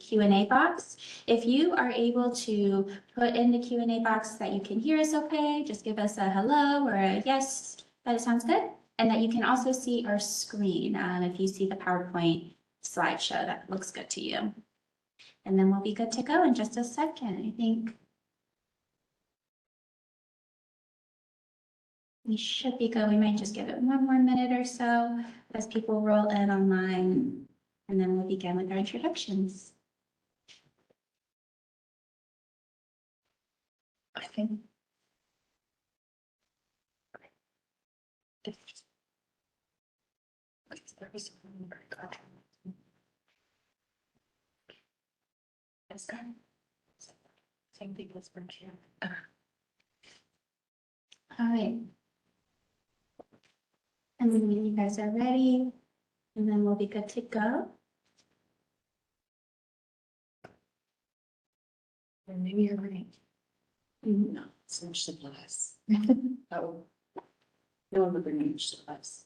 Q&A box. If you are able to put in the Q&A box that you can hear us okay, just give us a hello or a yes, that it sounds good. And that you can also see our screen, if you see the PowerPoint slideshow, that looks good to you. And then we'll be good to go in just a second, I think. We should be good. We might just give it one more minute or so as people roll in online, and then we'll begin with our introductions. I think. Same thing as from here. All right. And then when you guys are ready, and then we'll be good to go. And maybe you're right. Mm-hmm. No, so much supplies. Oh. No one would bring me much supplies.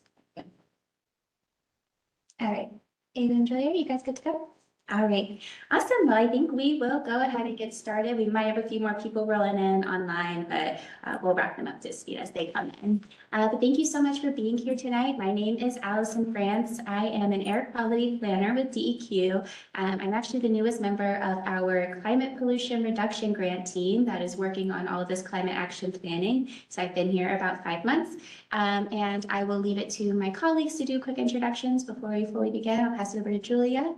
All right, Ava and Julia, you guys good to go? All right, awesome. Well, I think we will go ahead and get started. We might have a few more people rolling in online, but we'll wrap them up to speed as they come in. But thank you so much for being here tonight. My name is Allison France. I am an air quality planner with DEQ. I'm actually the newest member of our climate pollution reduction grant team that is working on all of this climate action planning. So I've been here about 5 months, and I will leave it to my colleagues to do quick introductions before we fully begin. I'll pass it over to Julia.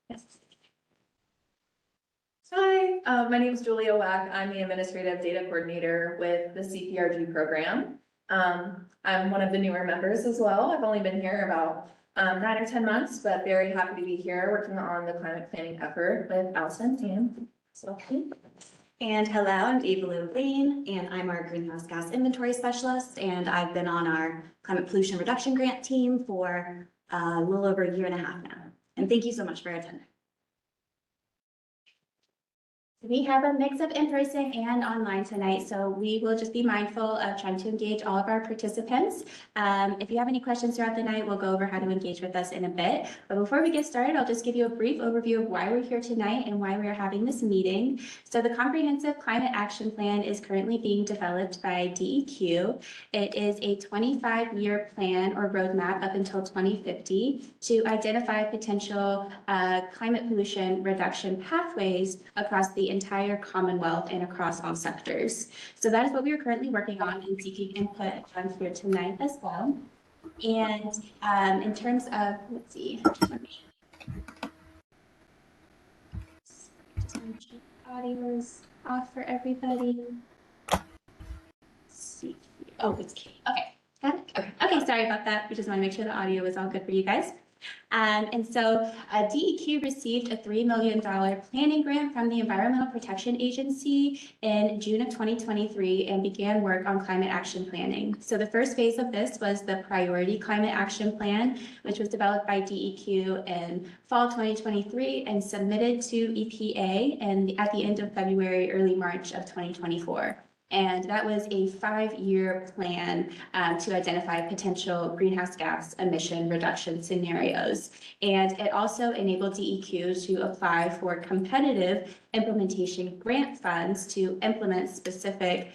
Yes. Hi, my name is Julia Wack. I'm the Administrative Data Coordinator with the CPRG program. I'm one of the newer members as well. I've only been here about 9 or 10 months, but very happy to be here working on the climate planning effort with Allison and Sophie. And hello, I'm Eva Lou Lane, and I'm our greenhouse gas inventory specialist, and I've been on our climate pollution reduction grant team for a little over 1.5 years now. And thank you so much for attending. We have a mix of in-person and online tonight, so we will just be mindful of trying to engage all of our participants. If you have any questions throughout the night, we'll go over how to engage with us in a bit. But before we get started, I'll just give you a brief overview of why we're here tonight and why we're having this meeting. So the Comprehensive Climate Action Plan is currently being developed by DEQ. It is a 25-year plan or roadmap up until 2050 to identify potential climate pollution reduction pathways across the entire Commonwealth and across all sectors. So that is what we are currently working on and seeking input on here tonight as well. And in terms of, let's see, just want to make sure the audio is off for everybody. Let's see. Oh, it's Kate. Okay, got it? Okay, sorry about that. We just want to make sure the audio is all good for you guys. And so DEQ received a $3 million planning grant from the Environmental Protection Agency in June of 2023 and began work on climate action planning. So the first phase of this was the Priority Climate Action Plan, which was developed by DEQ in fall 2023 and submitted to EPA at the end of February, early March of 2024. And that was a 5-year plan to identify potential greenhouse gas emission reduction scenarios. And it also enabled DEQ to apply for competitive implementation grant funds to implement specific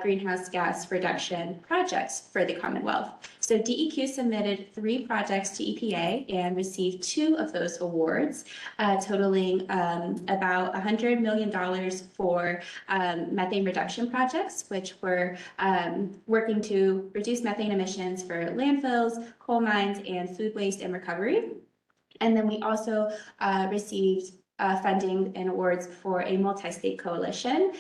greenhouse gas reduction projects for the Commonwealth. So DEQ submitted 3 projects to EPA and received 2 of those awards, totaling about $100 million for methane reduction projects, which were working to reduce methane emissions for landfills, coal mines, and food waste and recovery. And then we also received funding and awards for a multi-state coalition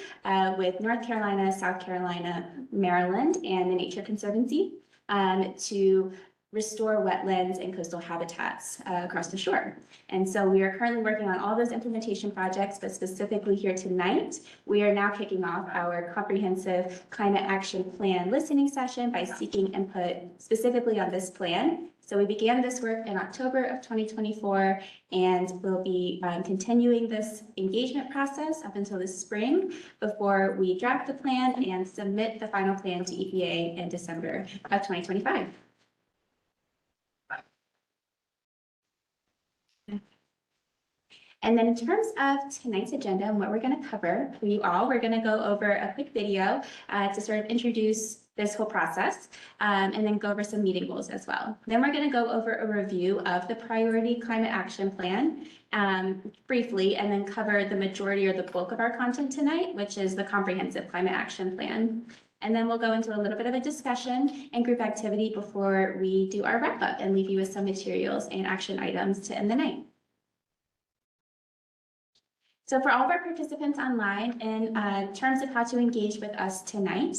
with North Carolina, South Carolina, Maryland, and the Nature Conservancy to restore wetlands and coastal habitats across the shore. And so we are currently working on all those implementation projects, but specifically here tonight, we are now kicking off our comprehensive climate action plan listening session by seeking input specifically on this plan. So we began this work in October of 2024, and we'll be continuing this engagement process up until the spring before we draft the plan and submit the final plan to EPA in December of 2025. And then in terms of tonight's agenda and what we're going to cover for you all, we're going to go over a quick video to sort of introduce this whole process and then go over some meeting goals as well. Then we're going to go over a review of the Priority Climate Action Plan briefly, and then cover the majority or the bulk of our content tonight, which is the Comprehensive Climate Action Plan. And then we'll go into a little bit of a discussion and group activity before we do our wrap up and leave you with some materials and action items to end the night. So for all of our participants online, in terms of how to engage with us tonight,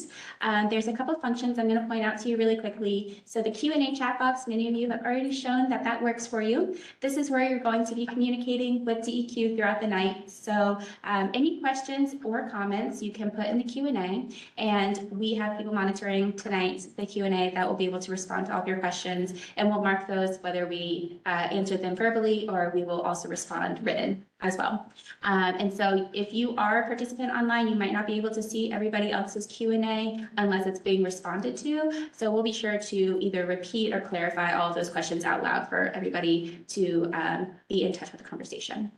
there's a couple of functions I'm going to point out to you really quickly. So the Q&A chat box, many of you have already shown that that works for you. This is where you're going to be communicating with DEQ throughout the night. So any questions or comments you can put in the Q&A, and we have people monitoring tonight the Q&A that will be able to respond to all of your questions, and we'll mark those whether we answer them verbally or we will also respond written as well. And so if you are a participant online, you might not be able to see everybody else's Q&A unless it's being responded to. So we'll be sure to either repeat or clarify all of those questions out loud for everybody to be in touch with the conversation.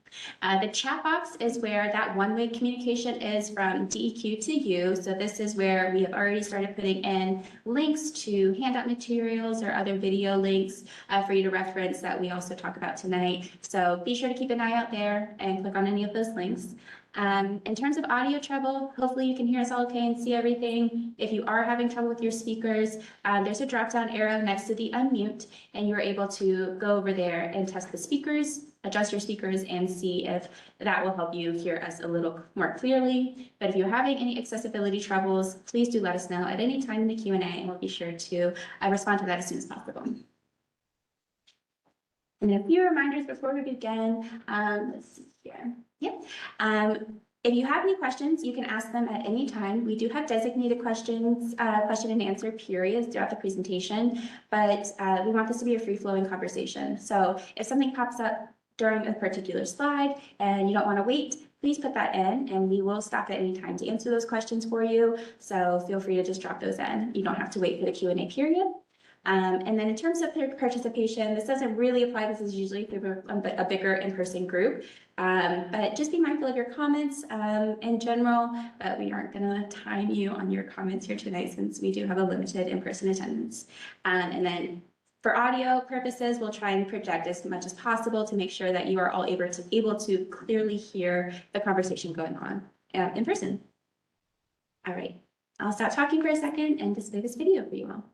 The chat box is where that one-way communication is from DEQ to you. So this is where we have already started putting in links to handout materials or other video links for you to reference that we also talk about tonight. So be sure to keep an eye out there and click on any of those links. In terms of audio trouble, hopefully you can hear us all okay and see everything. If you are having trouble with your speakers, there's a drop-down arrow next to the unmute, and you're able to go over there and test the speakers, adjust your speakers, and see if that will help you hear us a little more clearly. But if you're having any accessibility troubles, please do let us know at any time in the Q&A, and we'll be sure to respond to that as soon as possible. And a few reminders before we begin. Let's see here. Yep. If you have any questions, you can ask them at any time. We do have designated questions, question and answer periods throughout the presentation, but we want this to be a free-flowing conversation. So if something pops up during a particular slide and you don't want to wait, please put that in and we will stop at any time to answer those questions for you. So feel free to just drop those in. You don't have to wait for the Q&A period. And then in terms of their participation, this doesn't really apply. This is usually through a bigger in-person group. But just be mindful of your comments in general, but we aren't going to time you on your comments here tonight since we do have a limited in-person attendance. And then for audio purposes, we'll try and project as much as possible to make sure that you are all able to clearly hear the conversation going on in person. All right, I'll stop talking for a second and display this video for you all.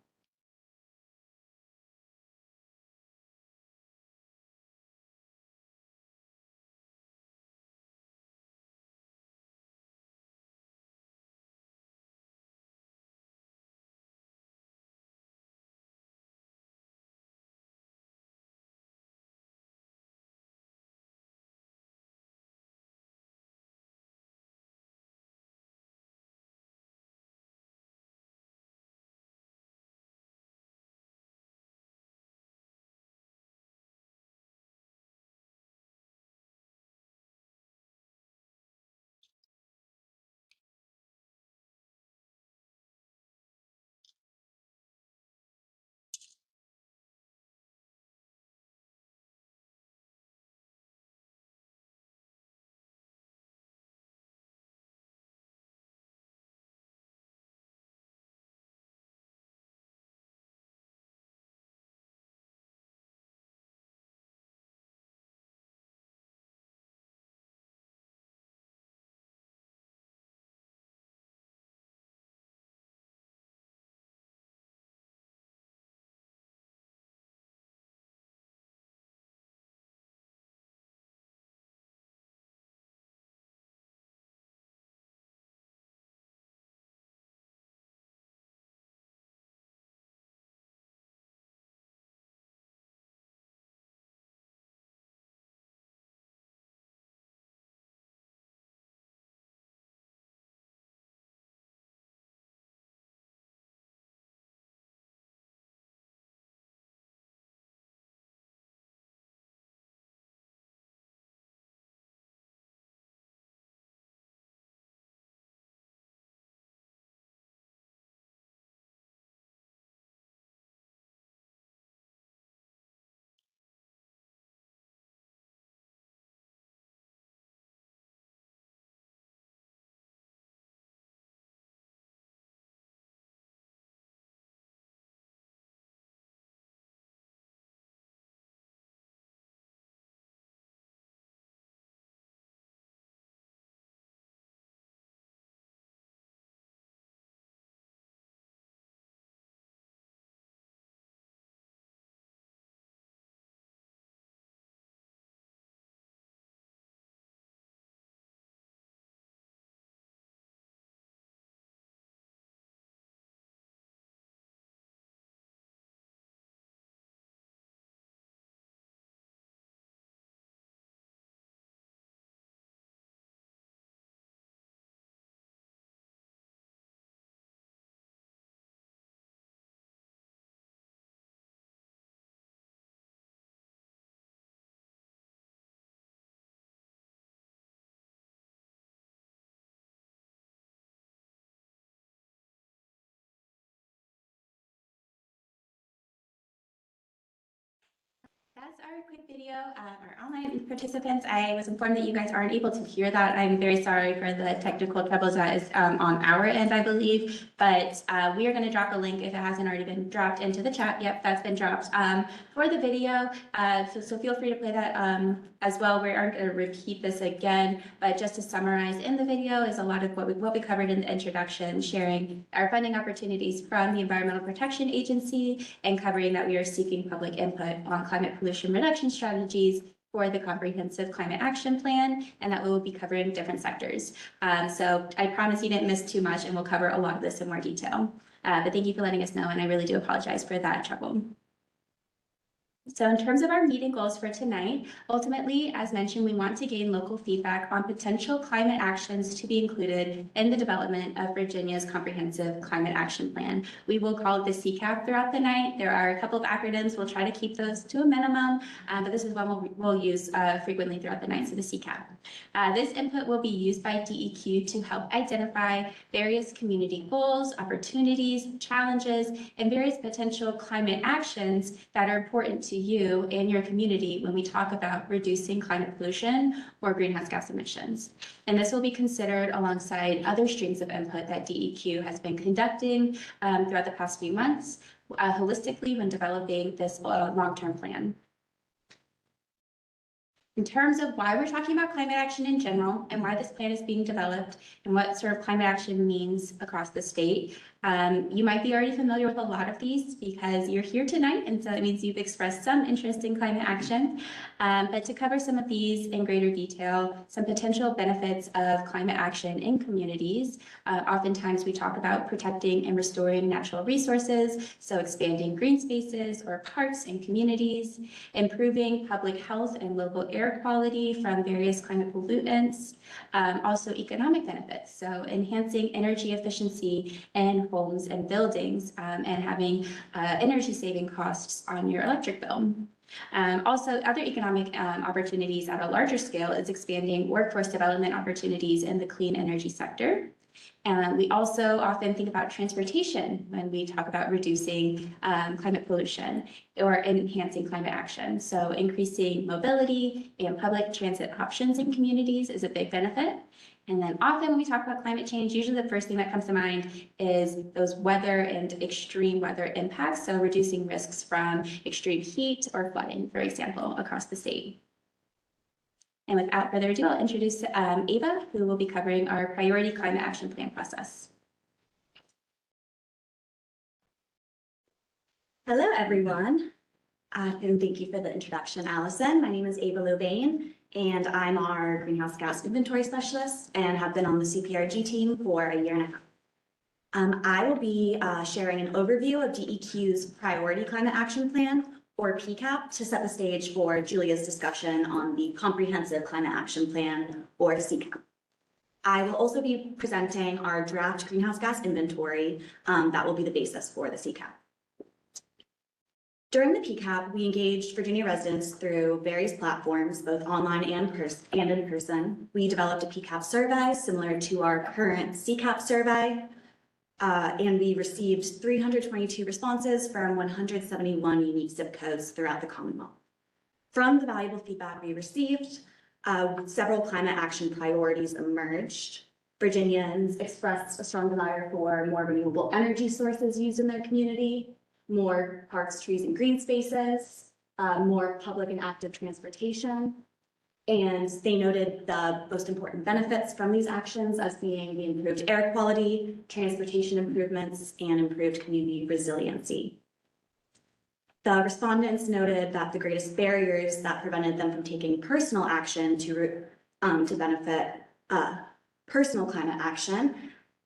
that's our quick video. Our online participants, I was informed that you guys aren't able to hear that. I'm very sorry for the technical troubles that is on our end, I believe. But we are going to drop a link if it hasn't already been dropped into the chat. Yep, that's been dropped for the video. So feel free to play that as well. We aren't going to repeat this again, but just to summarize, in the video is a lot of what we covered in the introduction, sharing our funding opportunities from the Environmental Protection Agency and covering that we are seeking public input on climate pollution reduction strategies for the comprehensive climate action plan, and that we will be covering different sectors. So I promise you didn't miss too much, and we'll cover a lot of this in more detail. But thank you for letting us know, and I really do apologize for that trouble. So in terms of our meeting goals for tonight, ultimately, as mentioned, we want to gain local feedback on potential climate actions to be included in the development of Virginia's comprehensive climate action plan. We will call it the CCAP throughout the night. There are a couple of acronyms. We'll try to keep those to a minimum, but this is one we'll use frequently throughout the night, so the CCAP. This input will be used by DEQ to help identify various community goals, opportunities, challenges, and various potential climate actions that are important to you and your community when we talk about reducing climate pollution or greenhouse gas emissions. And this will be considered alongside other streams of input that DEQ has been conducting throughout the past few months, holistically when developing this long-term plan. In terms of why we're talking about climate action in general and why this plan is being developed and what sort of climate action means across the state, you might be already familiar with a lot of these because you're here tonight, and so it means you've expressed some interest in climate action. But to cover some of these in greater detail, some potential benefits of climate action in communities, oftentimes we talk about protecting and restoring natural resources, so expanding green spaces or parks in communities, improving public health and local air quality from various climate pollutants, also economic benefits, so enhancing energy efficiency in homes and buildings and having energy saving costs on your electric bill. Also, other economic opportunities at a larger scale is expanding workforce development opportunities in the clean energy sector. We also often think about transportation when we talk about reducing climate pollution or enhancing climate action. So increasing mobility and public transit options in communities is a big benefit. And then often when we talk about climate change, usually the first thing that comes to mind is those weather and extreme weather impacts. So reducing risks from extreme heat or flooding, for example, across the state. And without further ado, I'll introduce Ava, who will be covering our priority climate action plan process. Hello, everyone. And thank you for the introduction, Allison. My name is Ava Louvain, and I'm our greenhouse gas inventory specialist and have been on the CPRG team for a year and a half. I will be sharing an overview of DEQ's priority climate action plan, or PCAP, to set the stage for Julia's discussion on the comprehensive climate action plan, or CCAP. I will also be presenting our draft greenhouse gas inventory that will be the basis for the CCAP. During the PCAP, we engaged Virginia residents through various platforms, both online and in person. We developed a PCAP survey similar to our current CCAP survey, and we received 322 responses from 171 unique zip codes throughout the Commonwealth. From the valuable feedback we received, several climate action priorities emerged. Virginians expressed a strong desire for more renewable energy sources used in their community, more parks, trees, and green spaces, more public and active transportation. And they noted the most important benefits from these actions as being the improved air quality, transportation improvements, and improved community resiliency. The respondents noted that the greatest barriers that prevented them from taking personal action to benefit personal climate action.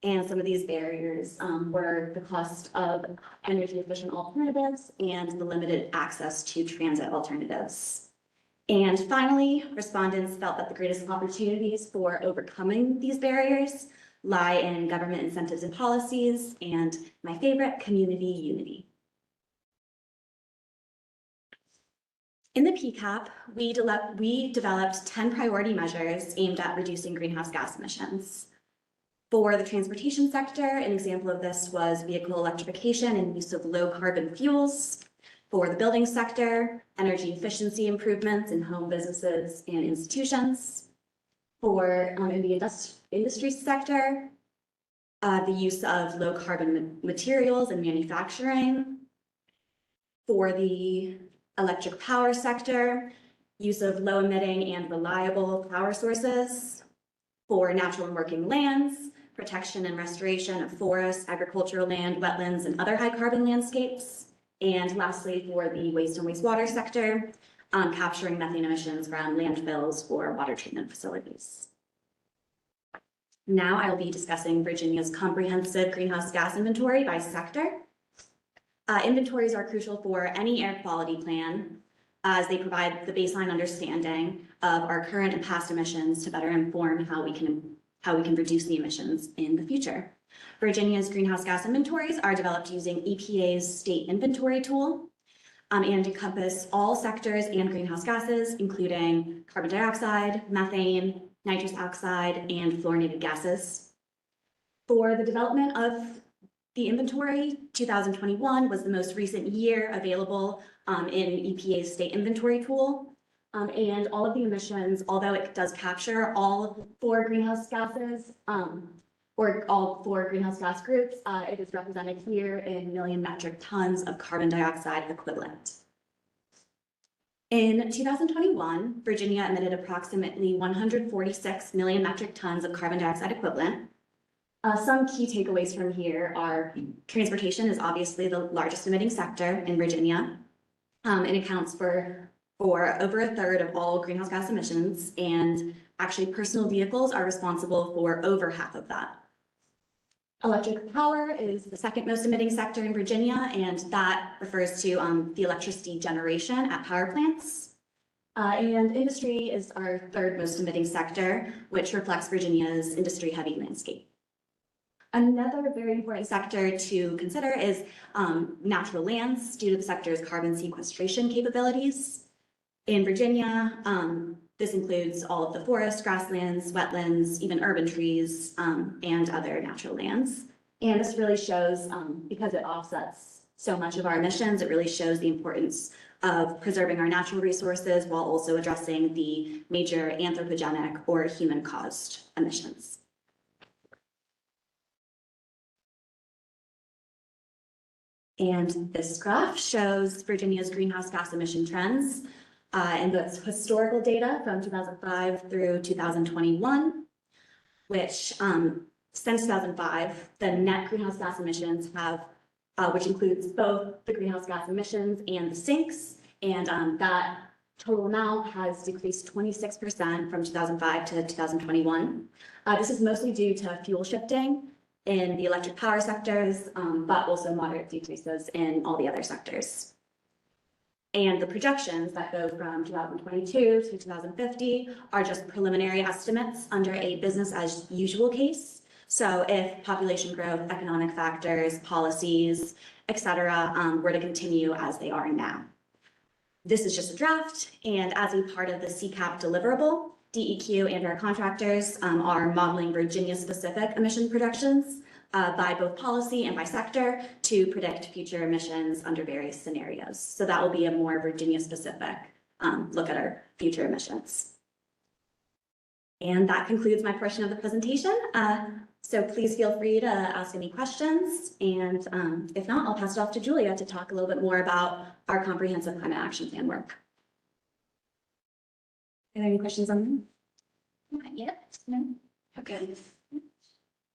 And some of these barriers were the cost of energy efficient alternatives and the limited access to transit alternatives. And finally, respondents felt that the greatest opportunities for overcoming these barriers lie in government incentives and policies, and my favorite, community unity. In the PCAP, we developed 10 priority measures aimed at reducing greenhouse gas emissions. For the transportation sector, an example of this was vehicle electrification and use of low carbon fuels. For the building sector, energy efficiency improvements in home, businesses, and institutions. For in the industry sector, the use of low carbon materials in manufacturing. For the electric power sector, use of low emitting and reliable power sources. For natural and working lands, protection and restoration of forests, agricultural land, wetlands, and other high carbon landscapes. And lastly, for the waste and wastewater sector, capturing methane emissions from landfills or water treatment facilities. Now I will be discussing Virginia's comprehensive greenhouse gas inventory by sector. Inventories are crucial for any air quality plan as they provide the baseline understanding of our current and past emissions to better inform how we can reduce the emissions in the future. Virginia's greenhouse gas inventories are developed using EPA's state inventory tool and encompass all sectors and greenhouse gases, including carbon dioxide, methane, nitrous oxide, and fluorinated gases. For the development of the inventory, 2021 was the most recent year available in EPA's state inventory tool. And all of the emissions, although it does capture all four greenhouse gases, or all four greenhouse gas groups, it is represented here in million metric tons of carbon dioxide equivalent. In 2021, Virginia emitted approximately 146 million metric tons of carbon dioxide equivalent. Some key takeaways from here are transportation is obviously the largest emitting sector in Virginia. It accounts for over a third of all greenhouse gas emissions, and actually personal vehicles are responsible for over half of that. Electric power is the second most emitting sector in Virginia, and that refers to the electricity generation at power plants. And industry is our third most emitting sector, which reflects Virginia's industry-heavy landscape. Another very important sector to consider is natural lands due to the sector's carbon sequestration capabilities. In Virginia, this includes all of the forest, grasslands, wetlands, even urban trees, and other natural lands. And this really shows, because it offsets so much of our emissions, it really shows the importance of preserving our natural resources while also addressing the major anthropogenic or human-caused emissions. And this graph shows Virginia's greenhouse gas emission trends. And that's historical data from 2005 through 2021, which since 2005, the net greenhouse gas emissions have, which includes both the greenhouse gas emissions and the sinks, and that total amount has decreased 26% from 2005 to 2021. This is mostly due to fuel shifting in the electric power sectors, but also moderate decreases in all the other sectors. And the projections that go from 2022 to 2050 are just preliminary estimates under a business as usual case. So if population growth, economic factors, policies, et cetera, were to continue as they are now. This is just a draft, and as a part of the CCAP deliverable, DEQ and our contractors are modeling Virginia-specific emission projections by both policy and by sector to predict future emissions under various scenarios. So that will be a more Virginia-specific look at our future emissions. And that concludes my portion of the presentation. So please feel free to ask any questions. And if not, I'll pass it off to Julia to talk a little bit more about our comprehensive climate action plan work. Are there any questions on that? Not yet. No? Okay.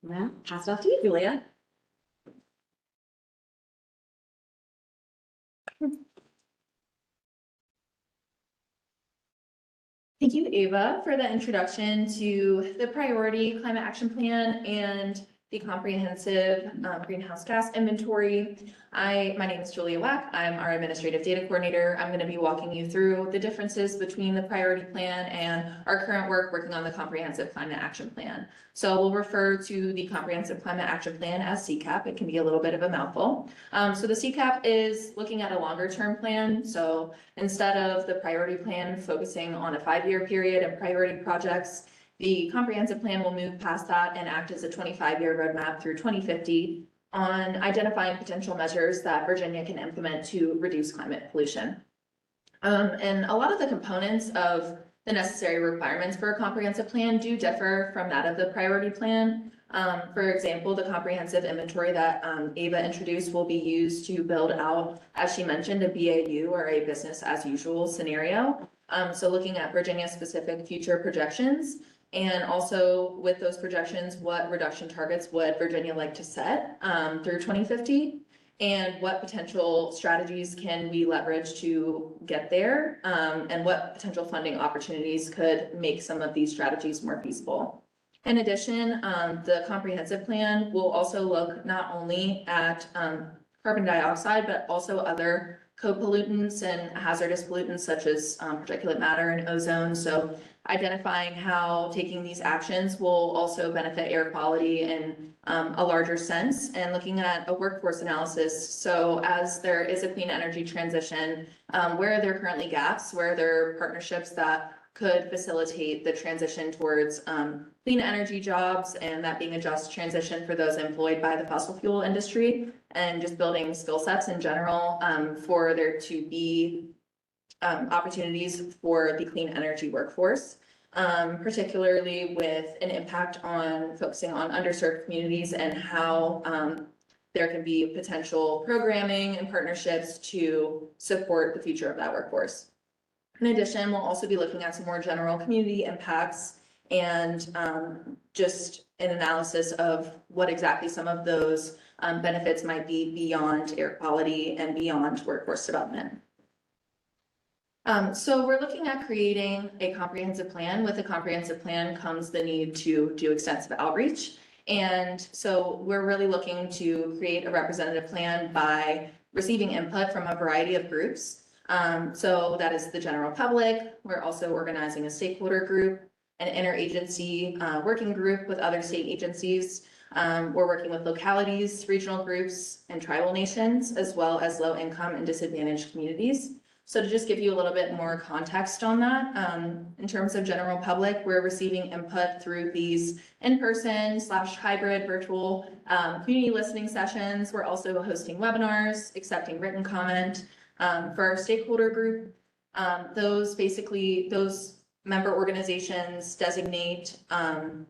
Well, pass it off to you, Julia. Thank you, Ava, for the introduction to the priority climate action plan and the comprehensive greenhouse gas inventory. My name is Julia Wack. I'm our administrative data coordinator. I'm going to be walking you through the differences between the priority plan and our current work working on the comprehensive climate action plan. So we'll refer to the comprehensive climate action plan as CCAP. It can be a little bit of a mouthful. So the CCAP is looking at a longer term plan. So instead of the priority plan focusing on a 5-year period and priority projects, the comprehensive plan will move past that and act as a 25-year roadmap through 2050 on identifying potential measures that Virginia can implement to reduce climate pollution. And a lot of the components of the necessary requirements for a comprehensive plan do differ from that of the priority plan. For example, the comprehensive inventory that Ava introduced will be used to build out, as she mentioned, a BAU or a business as usual scenario. So looking at Virginia-specific future projections, and also with those projections, what reduction targets would Virginia like to set through 2050? And what potential strategies can we leverage to get there? And what potential funding opportunities could make some of these strategies more feasible? In addition, the comprehensive plan will also look not only at carbon dioxide, but also other co-pollutants and hazardous pollutants such as particulate matter and ozone. So identifying how taking these actions will also benefit air quality in a larger sense, and looking at a workforce analysis. So as there is a clean energy transition, where are there currently gaps? Where are there partnerships that could facilitate the transition towards clean energy jobs, and that being a just transition for those employed by the fossil fuel industry, and just building skill sets in general for there to be opportunities for the clean energy workforce, particularly with an impact on focusing on underserved communities and how there can be potential programming and partnerships to support the future of that workforce. In addition, we'll also be looking at some more general community impacts and just an analysis of what exactly some of those benefits might be beyond air quality and beyond workforce development. So we're looking at creating a comprehensive plan. With a comprehensive plan comes the need to do extensive outreach. And so we're really looking to create a representative plan by receiving input from a variety of groups. So that is the general public. We're also organizing a stakeholder group, an interagency working group with other state agencies. We're working with localities, regional groups, and tribal nations, as well as low income and disadvantaged communities. So to just give you a little bit more context on that, in terms of general public, we're receiving input through these in-person / hybrid virtual community listening sessions. We're also hosting webinars, accepting written comment. For our stakeholder group, those member organizations designate a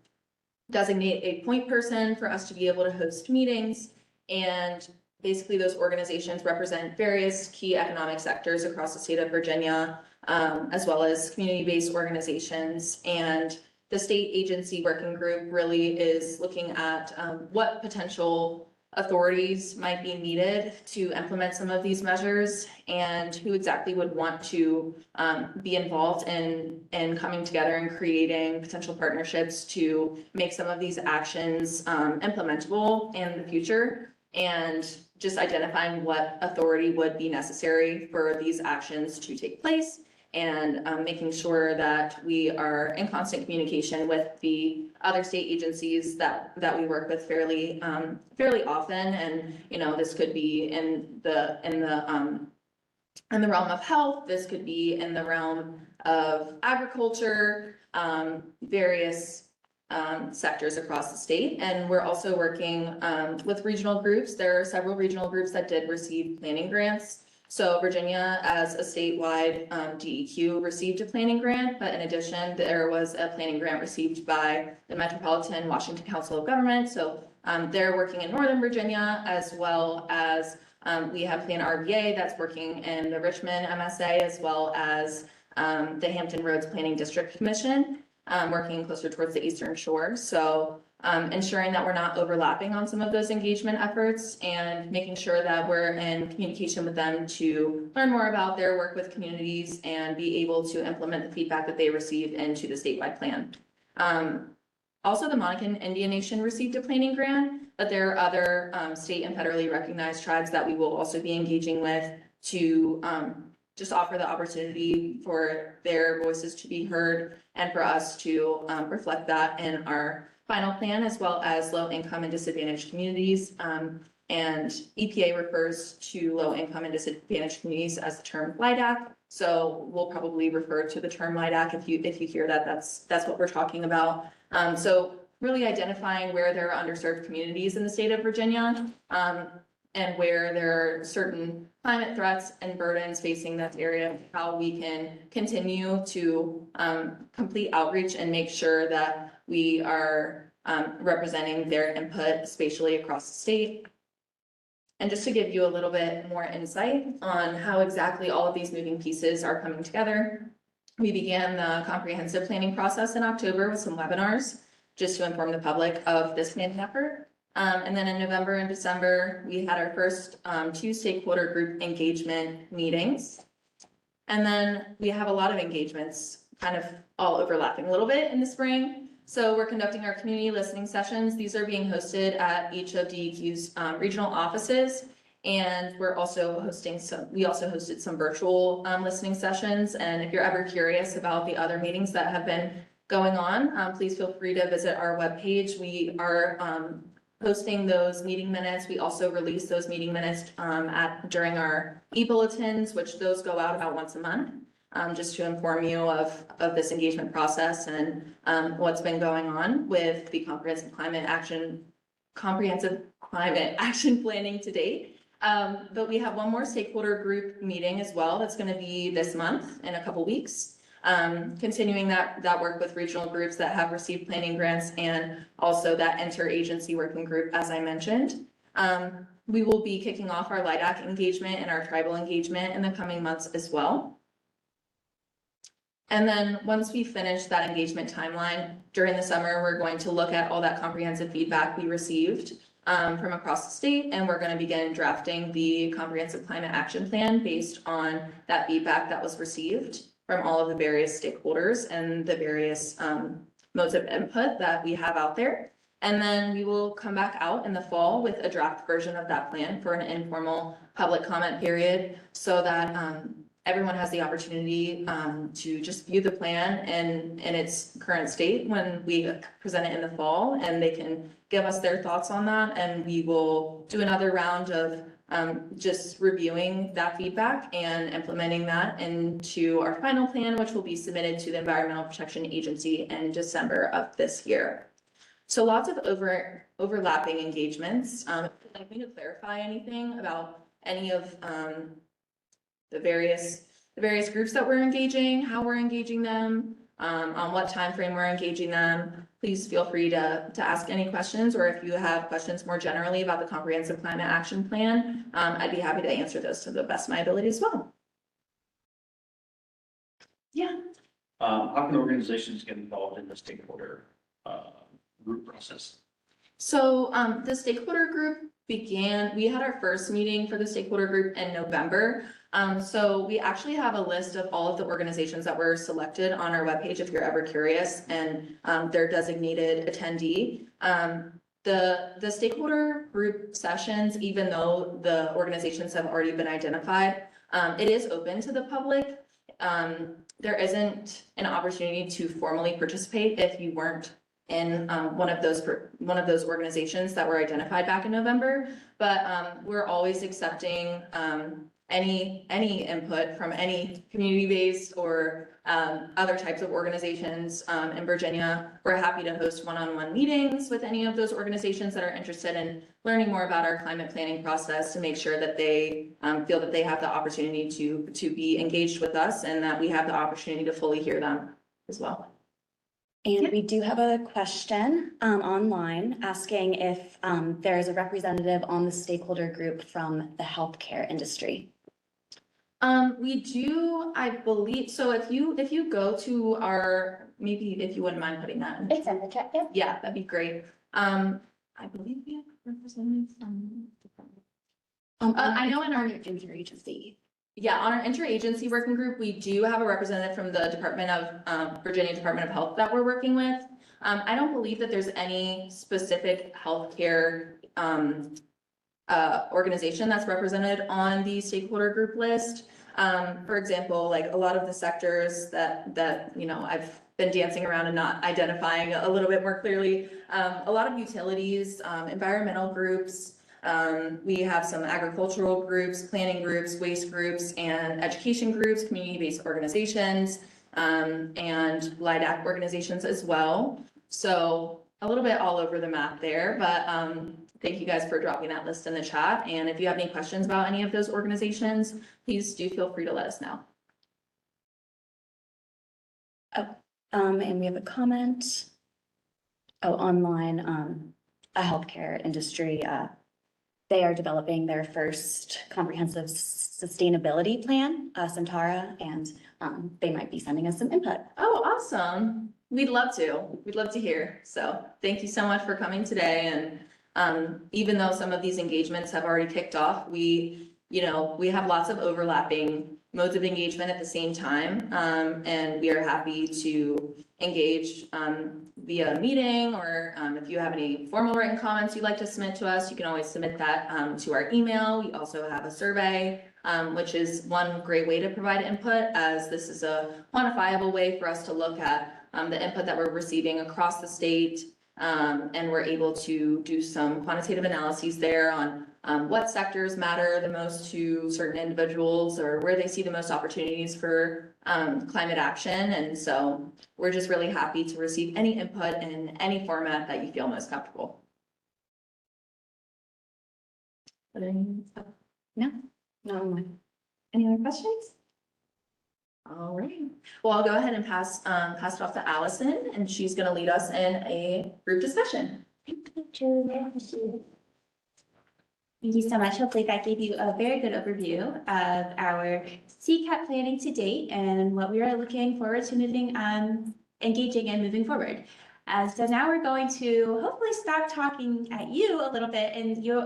point person for us to be able to host meetings, and basically those organizations represent various key economic sectors across the state of Virginia, as well as community-based organizations. And the state agency working group really is looking at what potential authorities might be needed to implement some of these measures, and who exactly would want to be involved in coming together and creating potential partnerships to make some of these actions implementable in the future, and just identifying what authority would be necessary for these actions to take place, and making sure that we are in constant communication with the other state agencies that we work with fairly often. And this could be in the realm of health. This could be in the realm of agriculture, various sectors across the state. And we're also working with regional groups. There are several regional groups that did receive planning grants. So Virginia, as a statewide DEQ, received a planning grant, but in addition, there was a planning grant received by the Metropolitan Washington Council of Government. So they're working in Northern Virginia, as well as we have Plan RVA that's working in the Richmond MSA, as well as the Hampton Roads Planning District Commission, working closer towards the Eastern Shore. So ensuring that we're not overlapping on some of those engagement efforts, and making sure that we're in communication with them to learn more about their work with communities and be able to implement the feedback that they receive into the statewide plan. Also, the Monacan Indian Nation received a planning grant, but there are other state and federally recognized tribes that we will also be engaging with to just offer the opportunity for their voices to be heard, and for us to reflect that in our final plan, as well as low income and disadvantaged communities. And EPA refers to low income and disadvantaged communities as the term LIDAC. So we'll probably refer to the term LIDAC if you hear that, that's what we're talking about. So really identifying where there are underserved communities in the state of Virginia, and where there are certain climate threats and burdens facing that area, how we can continue to complete outreach and make sure that we are representing their input spatially across the state. And just to give you a little bit more insight on how exactly all of these moving pieces are coming together, we began the comprehensive planning process in October with some webinars just to inform the public of this planning effort. And then in November and December, we had our first 2 stakeholder group engagement meetings. And then we have a lot of engagements kind of all overlapping a little bit in the spring. So we're conducting our community listening sessions. These are being hosted at each of DEQ's regional offices. And we're also hosting we also hosted some virtual listening sessions. And if you're ever curious about the other meetings that have been going on, please feel free to visit our webpage. We are posting those meeting minutes. We also release those meeting minutes during our e-bulletins, which those go out about once a month, just to inform you of this engagement process and what's been going on with the comprehensive climate action planning to date. But we have one more stakeholder group meeting as well. That's going to be this month in a couple weeks. Continuing that work with regional groups that have received planning grants and also that interagency working group, as I mentioned. We will be kicking off our LIDAC engagement and our tribal engagement in the coming months as well. And then once we finish that engagement timeline during the summer, we're going to look at all that comprehensive feedback we received from across the state, and we're going to begin drafting the comprehensive climate action plan based on that feedback that was received from all of the various stakeholders and the various modes of input that we have out there. And then we will come back out in the fall with a draft version of that plan for an informal public comment period so that everyone has the opportunity to just view the plan in its current state when we present it in the fall, and they can give us their thoughts on that. And we will do another round of just reviewing that feedback and implementing that into our final plan, which will be submitted to the Environmental Protection Agency in December of this year. So lots of overlapping engagements. Would you like me to clarify anything about any of the various groups that we're engaging, how we're engaging them, on what time frame we're engaging them? Please feel free to ask any questions, or if you have questions more generally about the Comprehensive Climate Action Plan, I'd be happy to answer those to the best of my ability as well. Yeah. How can organizations get involved in the stakeholder group process? So the stakeholder group we had our first meeting for the stakeholder group in November. So we actually have a list of all of the organizations that were selected on our webpage if you're ever curious, and their designated attendee. The stakeholder group sessions, even though the organizations have already been identified, it is open to the public. There isn't an opportunity to formally participate if you weren't in one of those organizations that were identified back in November, but we're always accepting any input from any community-based or other types of organizations in Virginia. We're happy to host one-on-one meetings with any of those organizations that are interested in learning more about our climate planning process to make sure that they feel that they have the opportunity to be engaged with us and that we have the opportunity to fully hear them as well. And we do have a question online asking if there is a representative on the stakeholder group from the healthcare industry. We do, I believe, so if you go to our, maybe if you wouldn't mind putting that in. It's in the chat, yeah. Yeah, that'd be great. I believe we have representatives from. I know in our interagency. Yeah, on our interagency working group, we do have a representative from the Virginia Department of Health that we're working with. I don't believe that there's any specific healthcare organization that's represented on the stakeholder group list. For example, like a lot of the sectors that you know I've been dancing around and not identifying a little bit more clearly. A lot of utilities, environmental groups. We have some agricultural groups, planning groups, waste groups, and education groups, community-based organizations, and LIDAC organizations as well. So a little bit all over the map there, but thank you guys for dropping that list in the chat. And if you have any questions about any of those organizations, please do feel free to let us know. And we have a comment. Oh, online, a healthcare industry, they are developing their first comprehensive sustainability plan, Centara, and they might be sending us some input. Oh, awesome. We'd love to. We'd love to hear. So thank you so much for coming today. And even though some of these engagements have already kicked off, we have lots of overlapping modes of engagement at the same time. And we are happy to engage via meeting, or if you have any formal written comments you'd like to submit to us, you can always submit that to our email. We also have a survey, which is one great way to provide input, as this is a quantifiable way for us to look at the input that we're receiving across the state. And we're able to do some quantitative analyses there on what sectors matter the most to certain individuals, or where they see the most opportunities for climate action. And so we're just really happy to receive any input in any format that you feel most comfortable. No, no. Any other questions? All right. Well, I'll go ahead and pass it off to Allison, and she's going to lead us in a group discussion. Thank you so much. Hopefully that gave you a very good overview of our CCAP planning to date and what we are looking forward to engaging and moving forward. So now we're going to hopefully stop talking at you a little bit, and you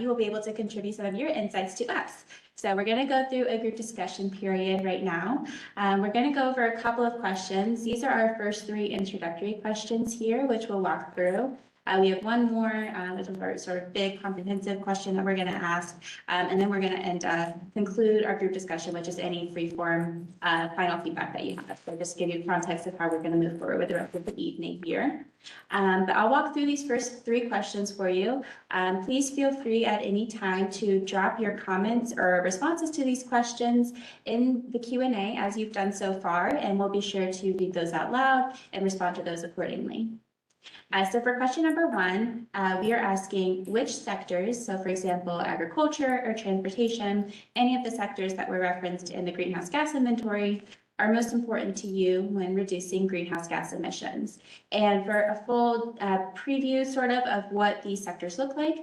will be able to contribute some of your insights to us. So we're going to go through a group discussion period right now. We're going to go over a couple of questions. These are our first 3 introductory questions here, which we'll walk through. We have one more, which is our sort of big comprehensive question that we're going to ask. And then we're going to conclude our group discussion, which is any free-form final feedback that you have. So just give you context of how we're going to move forward with the rest of the evening here. But I'll walk through these first 3 questions for you. Please feel free at any time to drop your comments or responses to these questions in the Q&A as you've done so far, and we'll be sure to read those out loud and respond to those accordingly. So for question number 1, we are asking which sectors, so for example, agriculture or transportation, any of the sectors that were referenced in the greenhouse gas inventory, are most important to you when reducing greenhouse gas emissions. And for a full preview sort of what these sectors look like,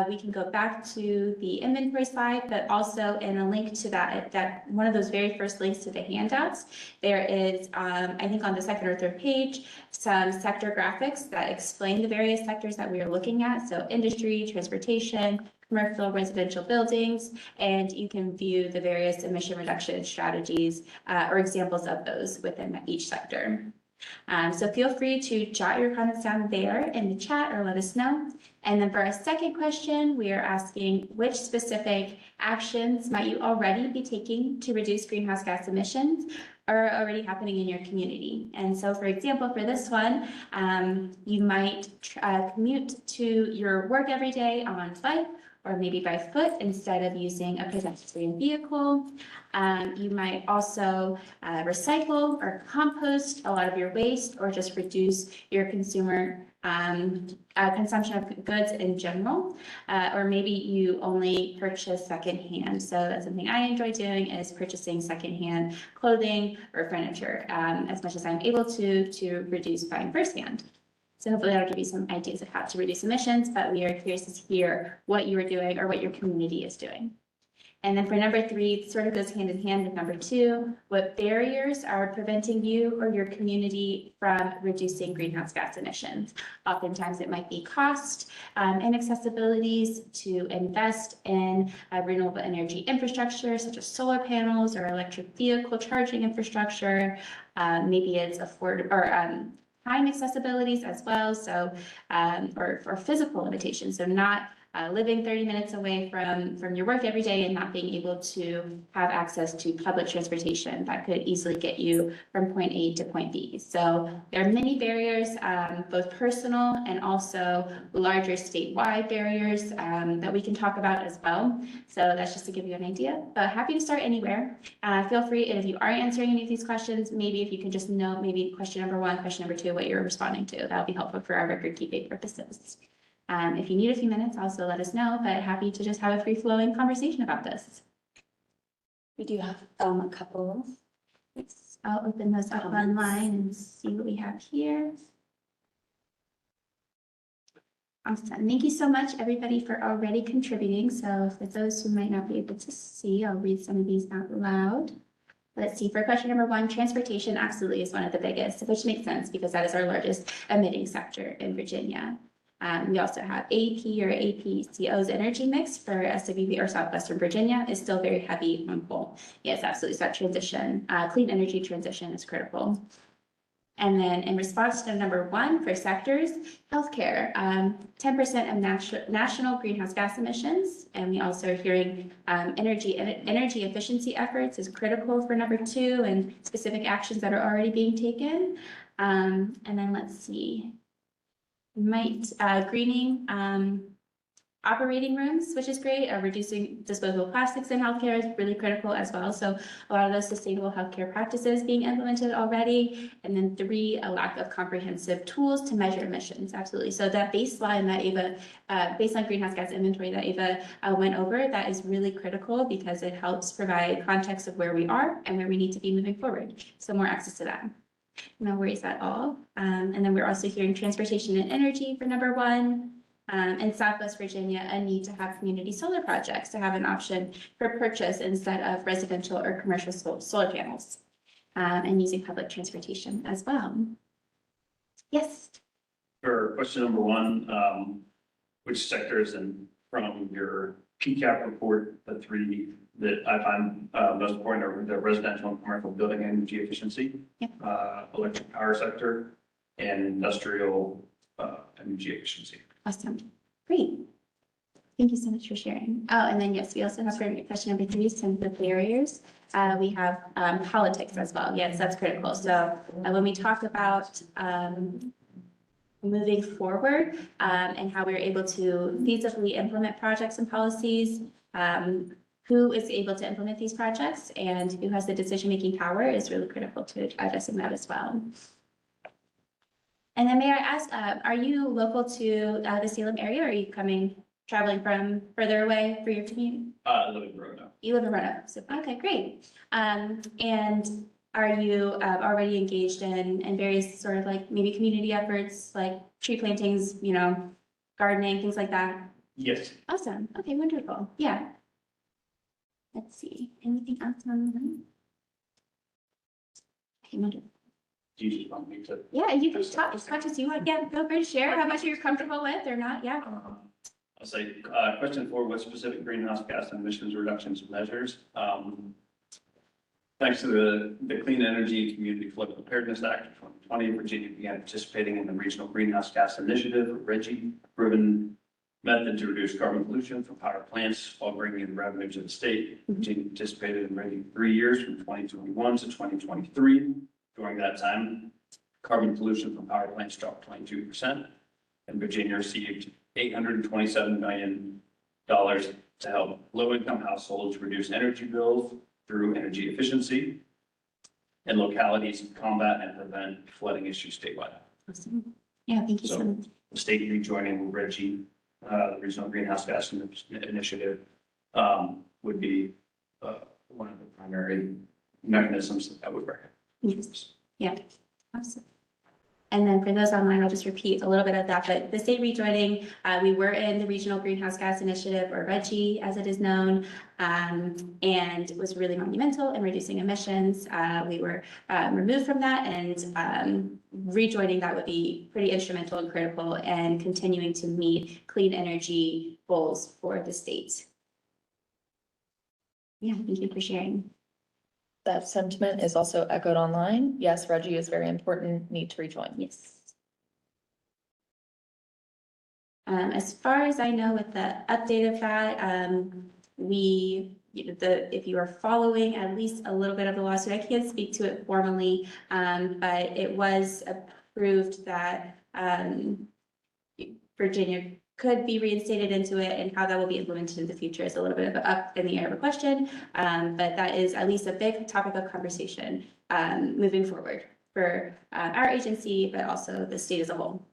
we can go back to the inventory slide, but also in a link to that one of those very first links to the handouts, there is, I think on the second or third page, some sector graphics that explain the various sectors that we are looking at. So industry, transportation, commercial, residential buildings, and you can view the various emission reduction strategies or examples of those within each sector. So feel free to jot your comments down there in the chat or let us know. And then for our second question, we are asking which specific actions might you already be taking to reduce greenhouse gas emissions are already happening in your community. And so for example, for this one, you might commute to your work every day on bike, or maybe by foot instead of using a pedestrian vehicle. You might also recycle or compost a lot of your waste, or just reduce your consumer consumption of goods in general. Or maybe you only purchase secondhand. So that's something I enjoy doing, is purchasing secondhand clothing or furniture as much as I'm able to reduce buying firsthand. So hopefully that'll give you some ideas of how to reduce emissions, but we are curious to hear what you are doing or what your community is doing. And then for number 3, it sort of goes hand in hand with number 2, what barriers are preventing you or your community from reducing greenhouse gas emissions? Oftentimes it might be cost and inaccessibilities to invest in renewable energy infrastructure, such as solar panels or electric vehicle charging infrastructure. Maybe it's time accessibilities as well, so or physical limitations, so not living 30 minutes away from your work every day and not being able to have access to public transportation that could easily get you from point A to point B. So there are many barriers, both personal and also larger statewide barriers that we can talk about as well. So that's just to give you an idea, but happy to start anywhere. Feel free, and if you are answering any of these questions, maybe if you can just note maybe question number 1, question number 2, what you're responding to, that'll be helpful for our record keeping purposes. If you need a few minutes, also let us know, but happy to just have a free flowing conversation about this. We do have a couple. Yes, I'll open those up online and see what we have here. Awesome. Thank you so much, everybody, for already contributing. So for those who might not be able to see, I'll read some of these out loud. Let's see, for question number 1, transportation absolutely is one of the biggest, which makes sense because that is our largest emitting sector in Virginia. We also have AP or APCO's energy mix for SWV or Southwestern Virginia is still very heavy on coal. Yes, absolutely. So that transition, clean energy transition is critical. And then in response to number 1 for sectors, healthcare, 10% of national greenhouse gas emissions. And we also are hearing energy efficiency efforts is critical for number 2 and specific actions that are already being taken. And then let's see. Greening operating rooms, which is great. Reducing disposable plastics in healthcare is really critical as well. So a lot of those sustainable healthcare practices being implemented already. And then 3, a lack of comprehensive tools to measure emissions. Absolutely. So that baseline that Ava, baseline greenhouse gas inventory that Ava went over, that is really critical because it helps provide context of where we are and where we need to be moving forward. So more access to that. No worries at all. And then we're also hearing transportation and energy for number 1. In Southwest Virginia, a need to have community solar projects to have an option for purchase instead of residential or commercial solar panels. And using public transportation as well. Yes. For question number 1, which sectors and from your CCAP report, the 3 that I find most important are the residential and commercial building energy efficiency, Yep. Electric power sector, and industrial energy efficiency. Awesome. Great. Thank you so much for sharing. Oh, and then yes, we also have for question number 3, some of the barriers. We have politics as well. Yes, that's critical. So when we talk about moving forward and how we're able to feasibly implement projects and policies, who is able to implement these projects and who has the decision-making power is really critical to addressing that as well. And then may I ask, are you local to the Salem area, or are you traveling from further away for your commute? I live in Roanoke. You live in Roanoke, so, okay, great. And are you already engaged in various sort of like maybe community efforts, like tree plantings, gardening, things like that? Yes. Awesome. Okay, wonderful. Yeah. Let's see, anything else on that? Okay, wonderful. Do you just want me to? Yeah, you can talk as much as you want. Yeah, feel free to share how much you're comfortable with or not. Yeah. I'll say, question 4, what specific greenhouse gas emissions reductions measures? Thanks to the Clean Energy and Community Flood Preparedness Act of 2020, Virginia began participating in the Regional Greenhouse Gas Initiative, or RGGI, proven method to reduce carbon pollution from power plants while bringing in revenue to the state. Virginia participated in RGGI 3 years from 2021 to 2023. During that time, carbon pollution from power plants dropped 22%, and Virginia received $827 million to help low-income households reduce energy bills through energy efficiency and localities combat and prevent flooding issues statewide. Awesome. Yeah, thank you so much. The state rejoining RGGI, the Regional Greenhouse Gas Initiative, would be one of the primary mechanisms that would work. Yes. Yeah, awesome. And then for those online, I'll just repeat a little bit of that, but the state rejoining, we were in the Regional Greenhouse Gas Initiative, or RGGI as it is known, and it was really monumental in reducing emissions. We were removed from that, and rejoining that would be pretty instrumental and critical and continuing to meet clean energy goals for the state. Yeah, thank you for sharing. That sentiment is also echoed online. Yes, RGGI is very important, need to rejoin. Yes. As far as I know, with the update of that, if you are following at least a little bit of the lawsuit, I can't speak to it formally, but it was approved that, Virginia could be reinstated into it, and how that will be implemented in the future is a little bit of a up in the air of a question. But that is at least a big topic of conversation, moving forward for, our agency, but also the state as a whole.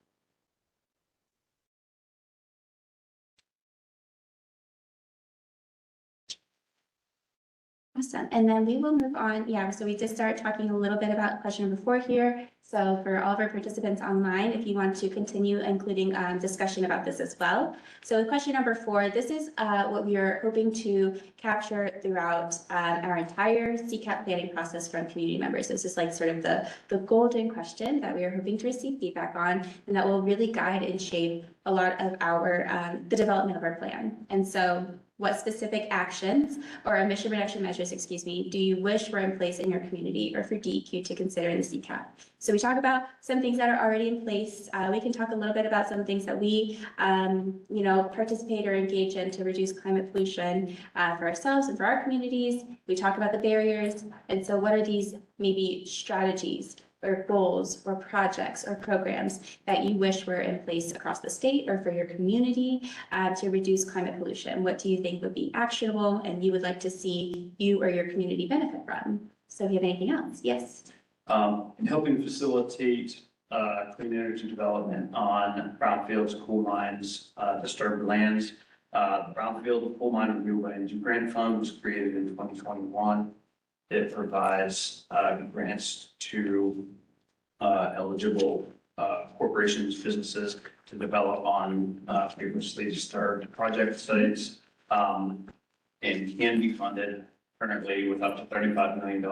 Awesome. And then we will move on. Yeah, so we just start talking a little bit about question number 4 here. So for all of our participants online, if you want to continue including discussion about this as well. So question number 4, this is what we are hoping to capture throughout our entire CCAP planning process from community members. This is like sort of the golden question that we are hoping to receive feedback on, and that will really guide and shape a lot of our the development of our plan. And so what specific actions or emission reduction measures, do you wish were in place in your community or for DEQ to consider in the CCAP? So we talk about some things that are already in place. We can talk a little bit about some things that we, participate or engage in to reduce climate pollution for ourselves and for our communities. We talk about the barriers. And so what are these maybe strategies or goals or projects or programs that you wish were in place across the state or for your community to reduce climate pollution? What do you think would be actionable and you would like to see you or your community benefit from? So if you have anything else, yes. In helping facilitate clean energy development on brownfields, coal mines, disturbed lands. The Brownfield Coal Mine Renewable Energy Grant Fund was created in 2021. It provides grants to eligible corporations, businesses to develop on previously disturbed project sites, and can be funded currently with up to $35 million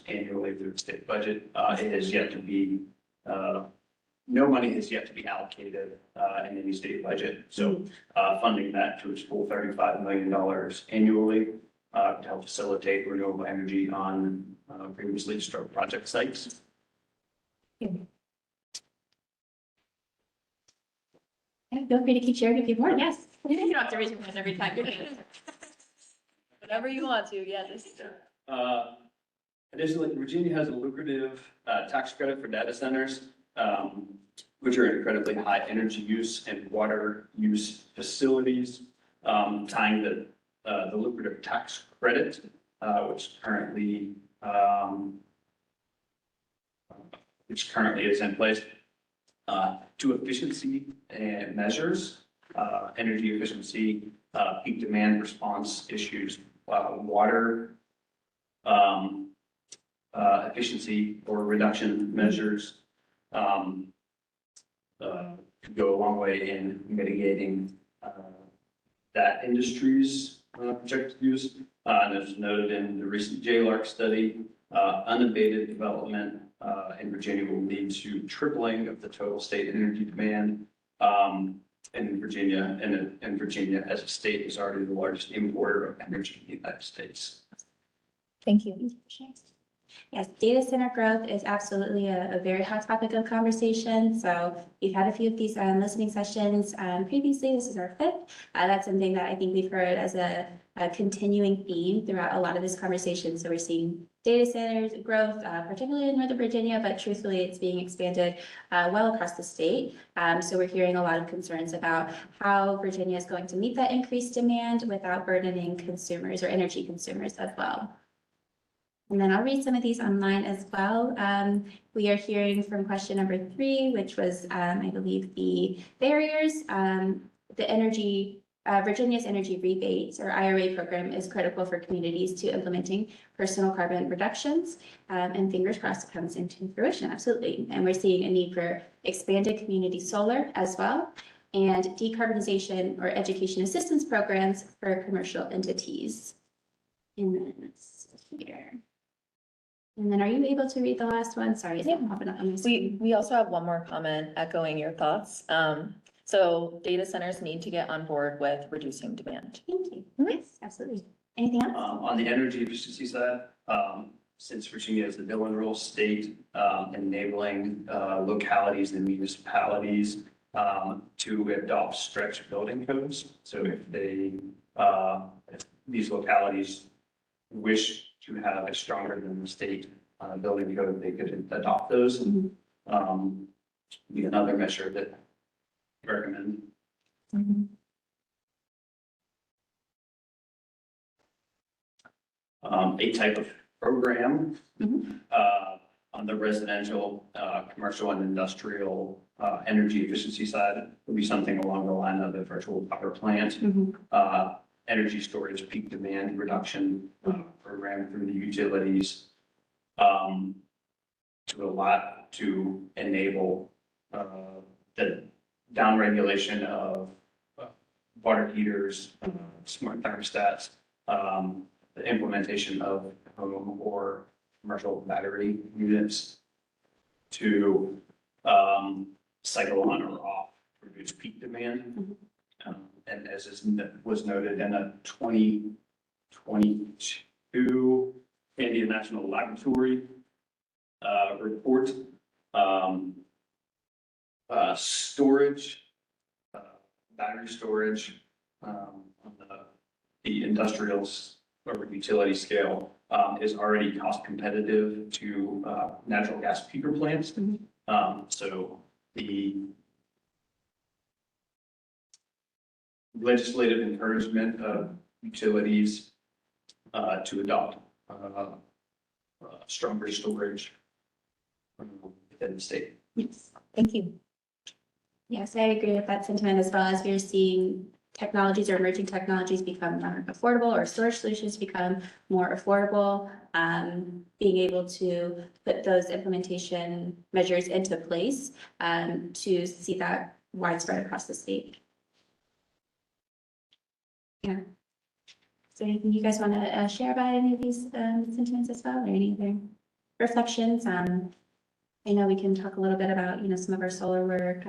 annually through the state budget. It has yet to be, no money has yet to be allocated in any state budget. So funding that to its full $35 million annually to help facilitate renewable energy on previously disturbed project sites. Yeah, feel free to keep sharing if you want. Yes. You don't have to raise your hand every time. Whatever you want to, yes. Additionally, Virginia has a lucrative tax credit for data centers, which are incredibly high energy use and water use facilities, tying the lucrative tax credit, which currently is in place, to efficiency and measures, energy efficiency, peak demand response issues, water efficiency or reduction measures could go a long way in mitigating that industry's projected use. And as noted in the recent JLARC study, unabated development in Virginia will lead to tripling of the total state energy demand. In Virginia, and Virginia as a state is already the largest importer of energy in the United States. Thank you. Yes, data center growth is absolutely a very hot topic of conversation. So we've had a few of these listening sessions previously. This is our 5th. That's something that I think we've heard as a continuing theme throughout a lot of this conversation. So we're seeing data centers growth, particularly in Northern Virginia, but truthfully, it's being expanded well across the state. So we're hearing a lot of concerns about how Virginia is going to meet that increased demand without burdening consumers or energy consumers as well. And then I'll read some of these online as well. We are hearing from question number 3, which was, I believe, the barriers. Virginia's energy rebates or IRA program is critical for communities to implementing personal carbon reductions. And fingers crossed it comes into fruition, absolutely. And we're seeing a need for expanded community solar as well, and decarbonization or education assistance programs for commercial entities. And then let's see here. And then are you able to read the last one? Sorry, it's not popping up on the screen. We also have one more comment echoing your thoughts. So data centers need to get on board with reducing demand. Thank you. Yes, absolutely. Anything else? On the energy efficiency side, since Virginia is the bill and roll state, enabling localities and municipalities to adopt stretch building codes. So if these localities wish to have a stronger than the state building code, they could adopt those. Be another measure that I recommend. A type of program on the residential, commercial and industrial energy efficiency side would be something along the line of the virtual power plant, energy storage peak demand reduction program through the utilities, to enable the downregulation of water heaters, smart thermostats, the implementation of home or commercial battery units to cycle on or off, reduce peak demand. And as was noted in a 2022 Indian National Laboratory report, storage, battery storage on the industrials or utility scale is already cost competitive to natural gas peaker plants. So the legislative encouragement of utilities to adopt stronger storage within the state. Yes. Thank you. Yes, I agree with that sentiment, as well as we're seeing technologies or emerging technologies become more affordable, or storage solutions become more affordable. Being able to put those implementation measures into place to see that widespread across the state. Yeah. Is there anything you guys want to share about any of these sentiments as well, or any other reflections? I know we can talk a little bit about, some of our solar work,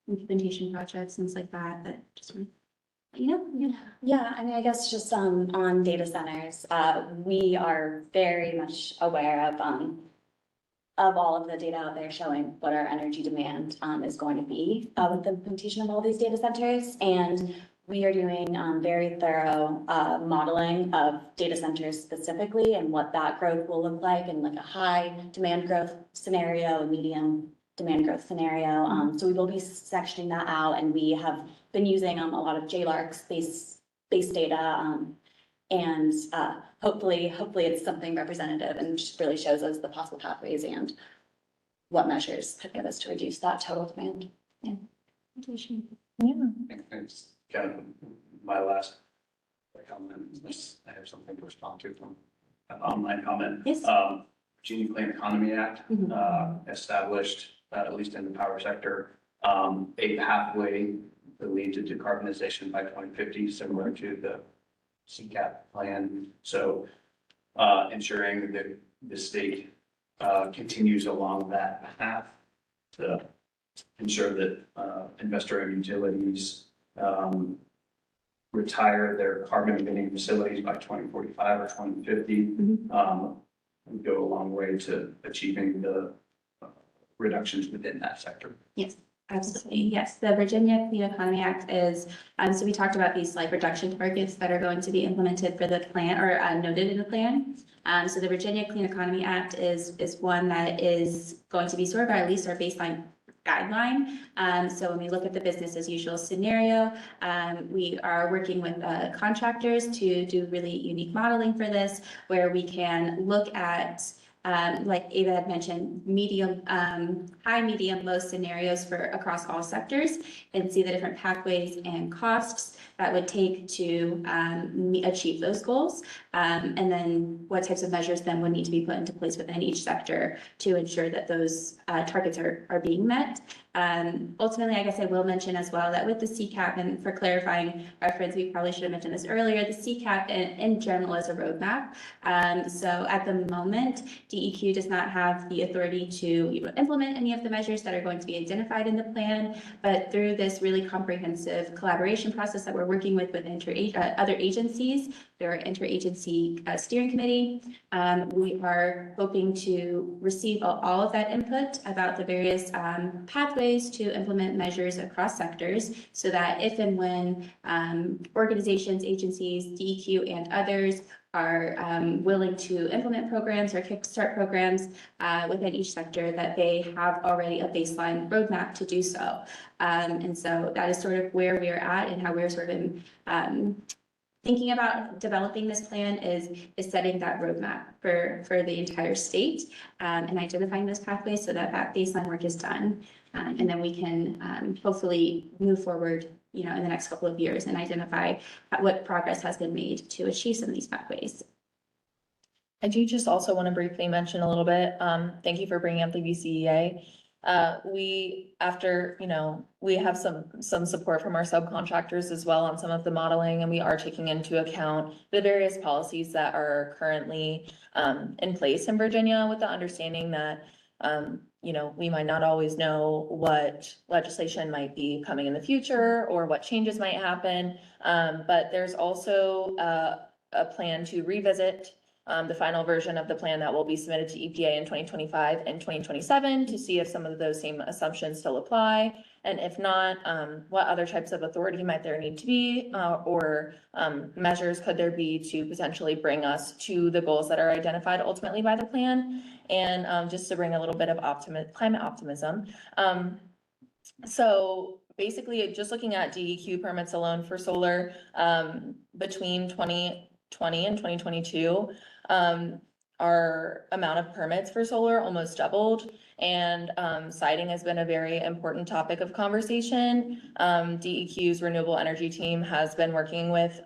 implementation projects, things like that, but just, Yeah, I mean, I guess just on data centers, we are very much aware of all of the data out there showing what our energy demand is going to be with the implementation of all these data centers. And we are doing very thorough modeling of data centers specifically and what that growth will look like in like a high demand growth scenario, a medium demand growth scenario. So we will be sectioning that out, and we have been using a lot of JLARC base data. And hopefully it's something representative and just really shows us the possible pathways and what measures could get us to reduce that total demand. yeah. It's kind of my last comment. I have something to respond to from an online comment. Yes. Virginia Clean Economy Act established, at least in the power sector, a pathway that lead to decarbonization by 2050, similar to the CCAP plan. So ensuring that the state continues along that path to ensure that investor-owned utilities retire their carbon emitting facilities by 2045 or 2050 would go a long way to achieving the reductions within that sector. Yes, absolutely. Yes, the Virginia Clean Economy Act is, so we talked about these like reduction targets that are going to be implemented for the plan, or noted in the plan. So the Virginia Clean Economy Act is one that is going to be sort of at least our baseline guideline. So when we look at the business as usual scenario, we are working with contractors to do really unique modeling for this, where we can look at, like Ava had mentioned, high, medium, low scenarios for across all sectors, and see the different pathways and costs that would take to achieve those goals. And then what types of measures then would need to be put into place within each sector to ensure that those targets are being met. Ultimately, I guess I will mention as well that with the CCAP, and for clarifying reference, we probably should have mentioned this earlier, the CCAP in general is a roadmap. So at the moment, DEQ does not have the authority to implement any of the measures that are going to be identified in the plan, but through this really comprehensive collaboration process that we're working with other agencies, through our interagency steering committee. We are hoping to receive all of that input about the various pathways to implement measures across sectors so that if and when organizations, agencies, DEQ, and others are willing to implement programs or kickstart programs within each sector, that they have already a baseline roadmap to do so. And so that is sort of where we are at and how we're sort of thinking about developing this plan is setting that roadmap for the entire state and identifying those pathways so that that baseline work is done. And then we can hopefully move forward, you know, in the next couple of years and identify what progress has been made to achieve some of these pathways. I do just also want to briefly mention a little bit, thank you for bringing up the VCEA. After, you know, we have some support from our subcontractors as well on some of the modeling, and we are taking into account the various policies that are currently in place in Virginia, with the understanding that you know, we might not always know what legislation might be coming in the future or what changes might happen. But there's also a plan to revisit the final version of the plan that will be submitted to EPA in 2025 and 2027 to see if some of those same assumptions still apply. And if not, what other types of authority might there need to be, or measures could there be to potentially bring us to the goals that are identified ultimately by the plan? And just to bring a little bit of climate optimism. So basically, just looking at DEQ permits alone for solar, between 2020 and 2022, our amount of permits for solar almost doubled, and siting has been a very important topic of conversation. DEQ's renewable energy team has been working with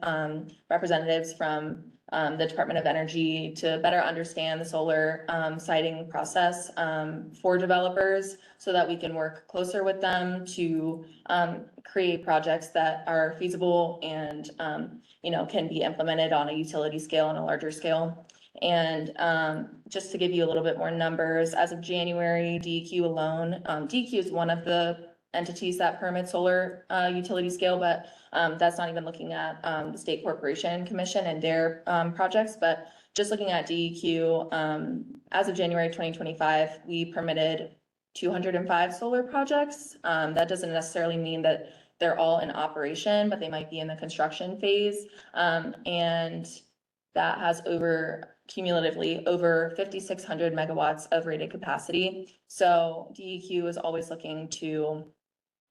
representatives from the Department of Energy to better understand the solar siting process for developers so that we can work closer with them to create projects that are feasible and you know, can be implemented on a utility scale and a larger scale. And just to give you a little bit more numbers, as of January, DEQ alone, DEQ is one of the entities that permit solar utility scale, but that's not even looking at the State Corporation Commission and their projects. But just looking at DEQ, as of January 2025, we permitted 205 solar projects. That doesn't necessarily mean that they're all in operation, but they might be in the construction phase. And that has cumulatively over 5,600 megawatts of rated capacity. So DEQ is always looking to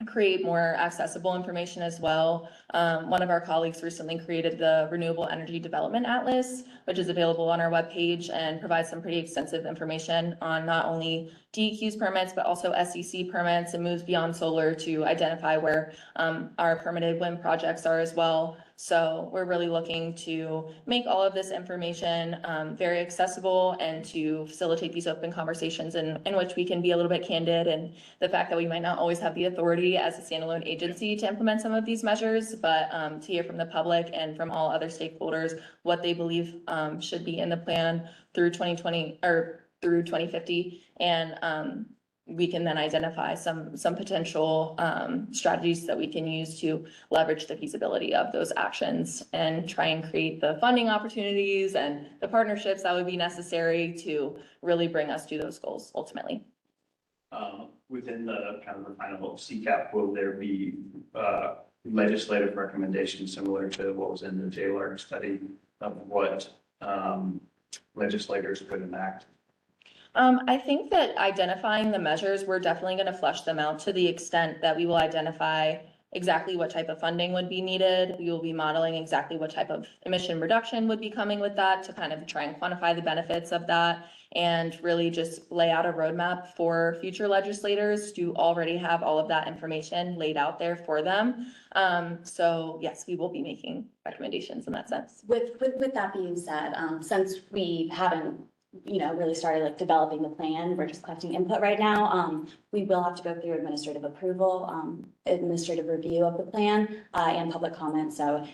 create more accessible information as well. One of our colleagues recently created the Renewable Energy Development Atlas, which is available on our webpage and provides some pretty extensive information on not only DEQ's permits, but also SEC permits, and moves beyond solar to identify where our permitted wind projects are as well. So we're really looking to make all of this information very accessible and to facilitate these open conversations in which we can be a little bit candid, and the fact that we might not always have the authority as a standalone agency to implement some of these measures, but to hear from the public and from all other stakeholders what they believe should be in the plan through 2020 or through 2050. And we can then identify some potential strategies that we can use to leverage the feasibility of those actions and try and create the funding opportunities and the partnerships that would be necessary to really bring us to those goals ultimately. Within the kind of the final CCAP, will there be legislative recommendations similar to what was in the JLARC study of what legislators could enact? I think that identifying the measures, we're definitely going to flesh them out to the extent that we will identify exactly what type of funding would be needed. We will be modeling exactly what type of emission reduction would be coming with that to kind of try and quantify the benefits of that, and really just lay out a roadmap for future legislators to already have all of that information laid out there for them. So yes, we will be making recommendations in that sense. With that being said, since we haven't, you know, really started like developing the plan, we're just collecting input right now. We will have to go through administrative approval, administrative review of the plan, and public comment. So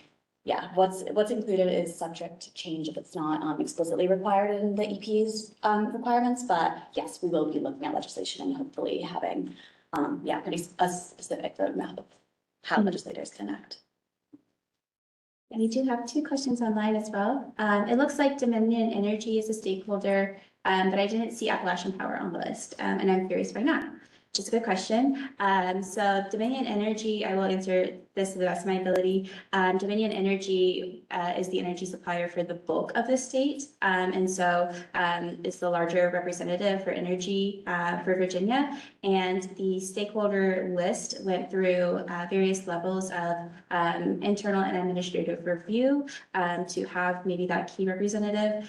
yeah, what's included is subject to change if it's not explicitly required in the EP's requirements. But yes, we will be looking at legislation and hopefully having a specific roadmap of how legislators can act. And we do have 2 questions online as well. It looks like Dominion Energy is a stakeholder, but I didn't see Appalachian Power on the list, and I'm curious why not. Just a good question. So Dominion Energy, I will answer this to the best of my ability. Dominion Energy is the energy supplier for the bulk of the state, and so it's the larger representative for energy for Virginia. And the stakeholder list went through various levels of internal and administrative review to have maybe that key representative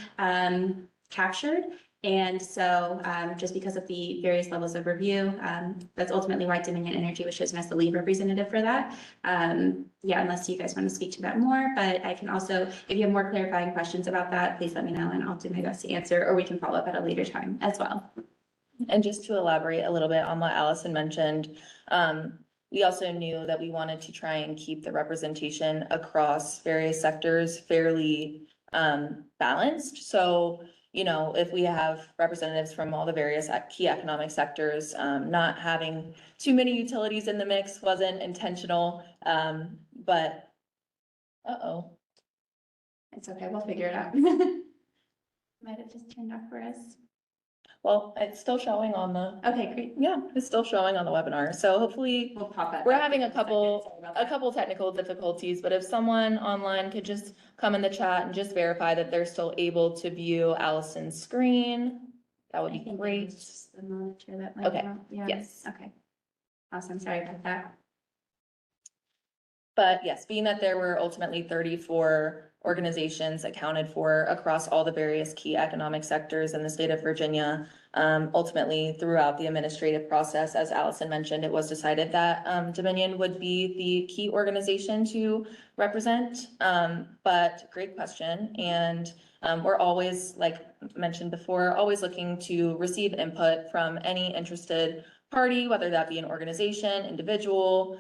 captured. And so just because of the various levels of review, that's ultimately why Dominion Energy was chosen as the lead representative for that. Yeah, unless you guys want to speak to that more, but I can also, if you have more clarifying questions about that, please let me know and I'll do my best to answer, or we can follow up at a later time as well. And just to elaborate a little bit on what Allison mentioned, we also knew that we wanted to try and keep the representation across various sectors fairly balanced. So, you know, if we have representatives from all the various key economic sectors, not having too many utilities in the mix wasn't intentional, but, uh-oh. It's okay, we'll figure it out. Might have just turned off for us. Well, it's still showing on the, Okay, great. yeah, it's still showing on the webinar. So hopefully We'll pop that. we're back having in a second. couple Sorry about that. technical difficulties, but if someone online could just come in the chat and just verify that they're still able to view Allison's screen, that would I be think it great. was just the monitor that might Okay, go out. Yeah. yes. Okay. Awesome, sorry about that. But yes, being that there were ultimately 34 organizations accounted for across all the various key economic sectors in the state of Virginia, ultimately throughout the administrative process, as Allison mentioned, it was decided that Dominion would be the key organization to represent. But great question. And we're always, like mentioned before, always looking to receive input from any interested party, whether that be an organization, individual,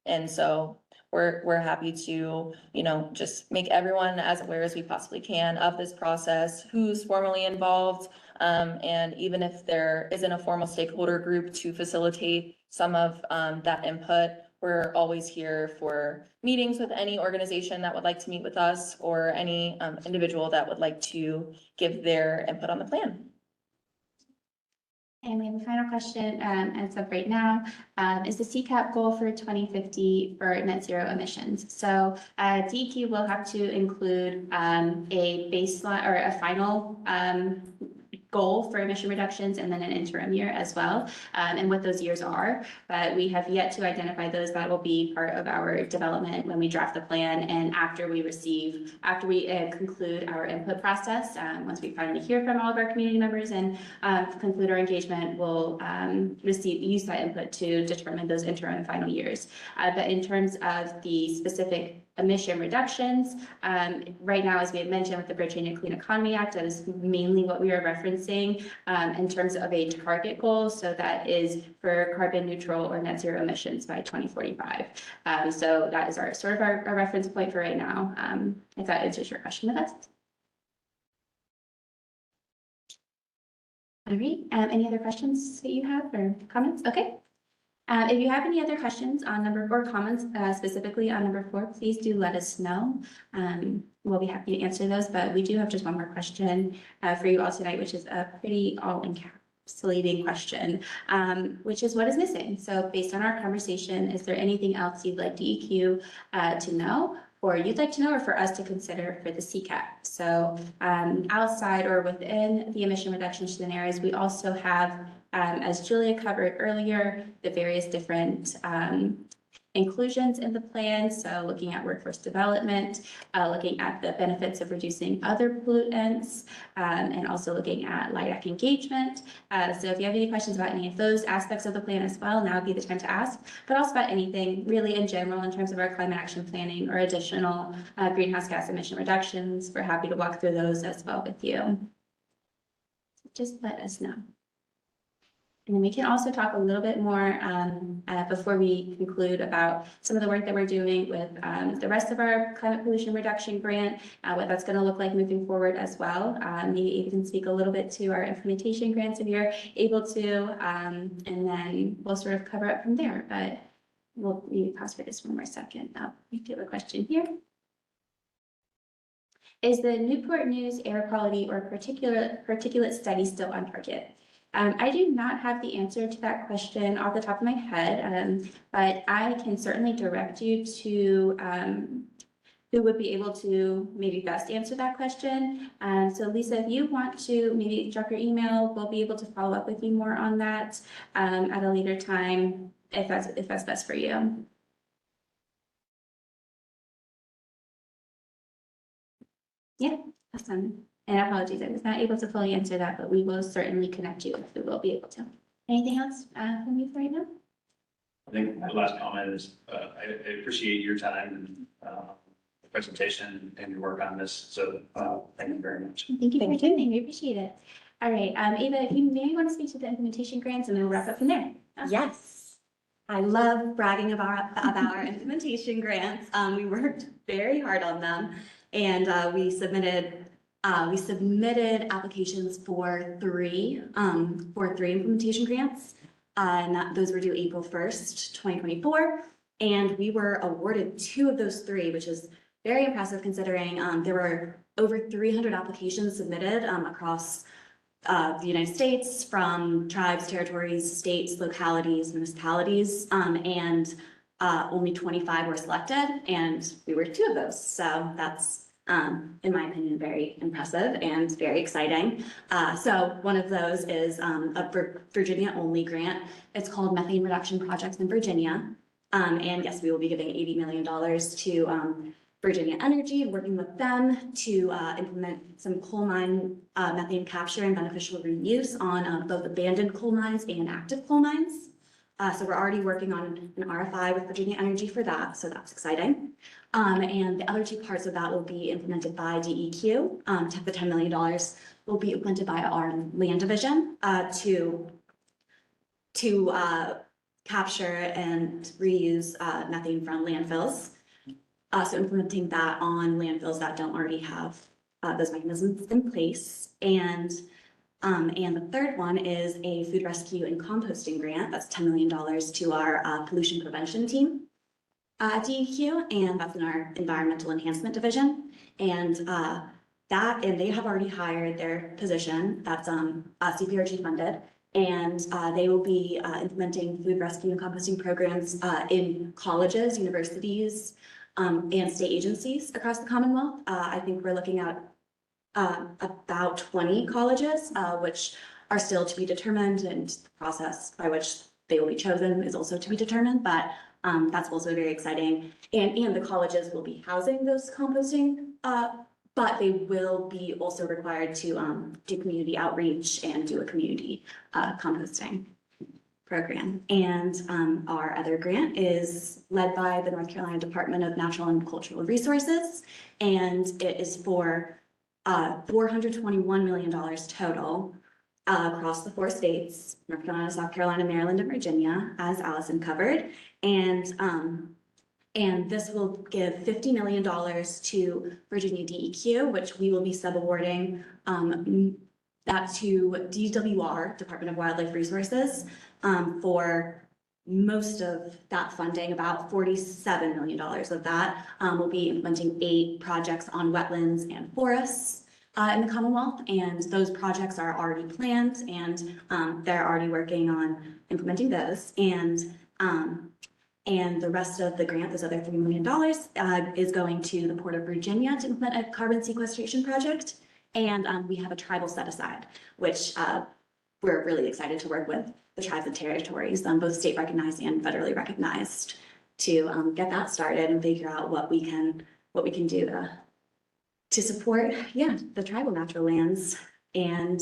and so we're happy to, you know, just make everyone as aware as we possibly can of this process, who's formally involved. And even if there isn't a formal stakeholder group to facilitate some of that input, we're always here for meetings with any organization that would like to meet with us or any individual that would like to give their input on the plan. And we have a final question as of right now, is the CCAP goal for 2050 for net zero emissions. So DEQ will have to include a baseline or a final goal for emission reductions and then an interim year as well, and what those years are. But we have yet to identify those. That will be part of our development when we draft the plan and after we conclude our input process. Once we finally hear from all of our community members and conclude our engagement, we'll use that input to determine those interim and final years. But in terms of the specific emission reductions, right now, as we had mentioned with the Virginia Clean Economy Act, that is mainly what we are referencing in terms of a target goal. So that is for carbon neutral or net zero emissions by 2045. So that is our reference point for right now. If that answers your question the best. All right, any other questions that you have or comments? Okay. If you have any other questions on number 4 comments, specifically on number 4, please do let us know. We'll be happy to answer those, but we do have just one more question for you all tonight, which is a pretty all-encapsulating question, which is what is missing? So based on our conversation, is there anything else you'd like DEQ to know? Or you'd like to know, or for us to consider for the CCAP. So outside or within the emission reduction scenarios, we also have, as Julia covered earlier, the various different inclusions in the plan. So looking at workforce development, looking at the benefits of reducing other pollutants, and also looking at LIDAC engagement. So if you have any questions about any of those aspects of the plan as well, now would be the time to ask, but also about anything really in general in terms of our climate action planning or additional greenhouse gas emission reductions. We're happy to walk through those as well with you. Just let us know. And then we can also talk a little bit more before we conclude about some of the work that we're doing with the rest of our climate pollution reduction grant, what that's going to look like moving forward as well. Maybe you can speak a little bit to our implementation grants if you're able to, and then we'll sort of cover up from there. But we'll maybe pause for just one more second. We do have a question here. Is the Newport News air quality or particulate study still on target? I do not have the answer to that question off the top of my head, but I can certainly direct you to who would be able to maybe best answer that question. So Lisa, if you want to maybe drop your email, we'll be able to follow up with you more on that at a later time, if that's best for you. Yeah, awesome. And apologies, I was not able to fully answer that, but we will certainly connect you if we will be able to. Anything else from you for right now? I think my last comment is, I appreciate your time and, the presentation and your work on this. So, thank you very much. Thank you for attending. We appreciate it. All right, Ava, if you may want to speak to the implementation grants, and then we'll wrap up from there. Yes. I love bragging about our implementation grants. We worked very hard on them, and we submitted applications for three implementation grants. And those were due April 1st, 2024. And we were awarded 2 of those 3, which is very impressive considering there were over 300 applications submitted across the United States from tribes, territories, states, localities, municipalities, and only 25 were selected, and we were 2 of those. So that's, in my opinion, very impressive and very exciting. So one of those is a Virginia-only grant. It's called Methane Reduction Projects in Virginia. And yes, we will be giving $80 million to Virginia Energy, working with them to implement some coal mine methane capture and beneficial reuse on both abandoned coal mines and active coal mines. So we're already working on an RFI with Virginia Energy for that, so that's exciting. And the other 2 parts of that will be implemented by DEQ. The $10 million will be implemented by our land division to capture and reuse methane from landfills. So implementing that on landfills that don't already have those mechanisms in place. And the third one is a food rescue and composting grant. That's $10 million to our pollution prevention team at DEQ, and that's in our environmental enhancement division. And they have already hired their position. That's CPRG funded. And they will be implementing food rescue and composting programs in colleges, universities, and state agencies across the Commonwealth. I think we're looking at about 20 colleges, which are still to be determined, and the process by which they will be chosen is also to be determined, but that's also very exciting. And the colleges will be housing those composting, but they will be also required to do community outreach and do a community composting program. And our other grant is led by the North Carolina Department of Natural and Cultural Resources, and it is for $421 million total across the 4 states, North Carolina, South Carolina, Maryland, and Virginia, as Allison covered. And this will give $50 million to Virginia DEQ, which we will be subawarding that to DWR, Department of Wildlife Resources, for most of that funding. About $47 million of that will be implementing 8 projects on wetlands and forests in the Commonwealth. And those projects are already planned, and they're already working on implementing those. And the rest of the grant, this other $3 million, is going to the Port of Virginia to implement a carbon sequestration project. And we have a tribal set aside, which we're really excited to work with the tribes and territories, both state recognized and federally recognized, to get that started and figure out what we can do to support, the tribal natural lands. And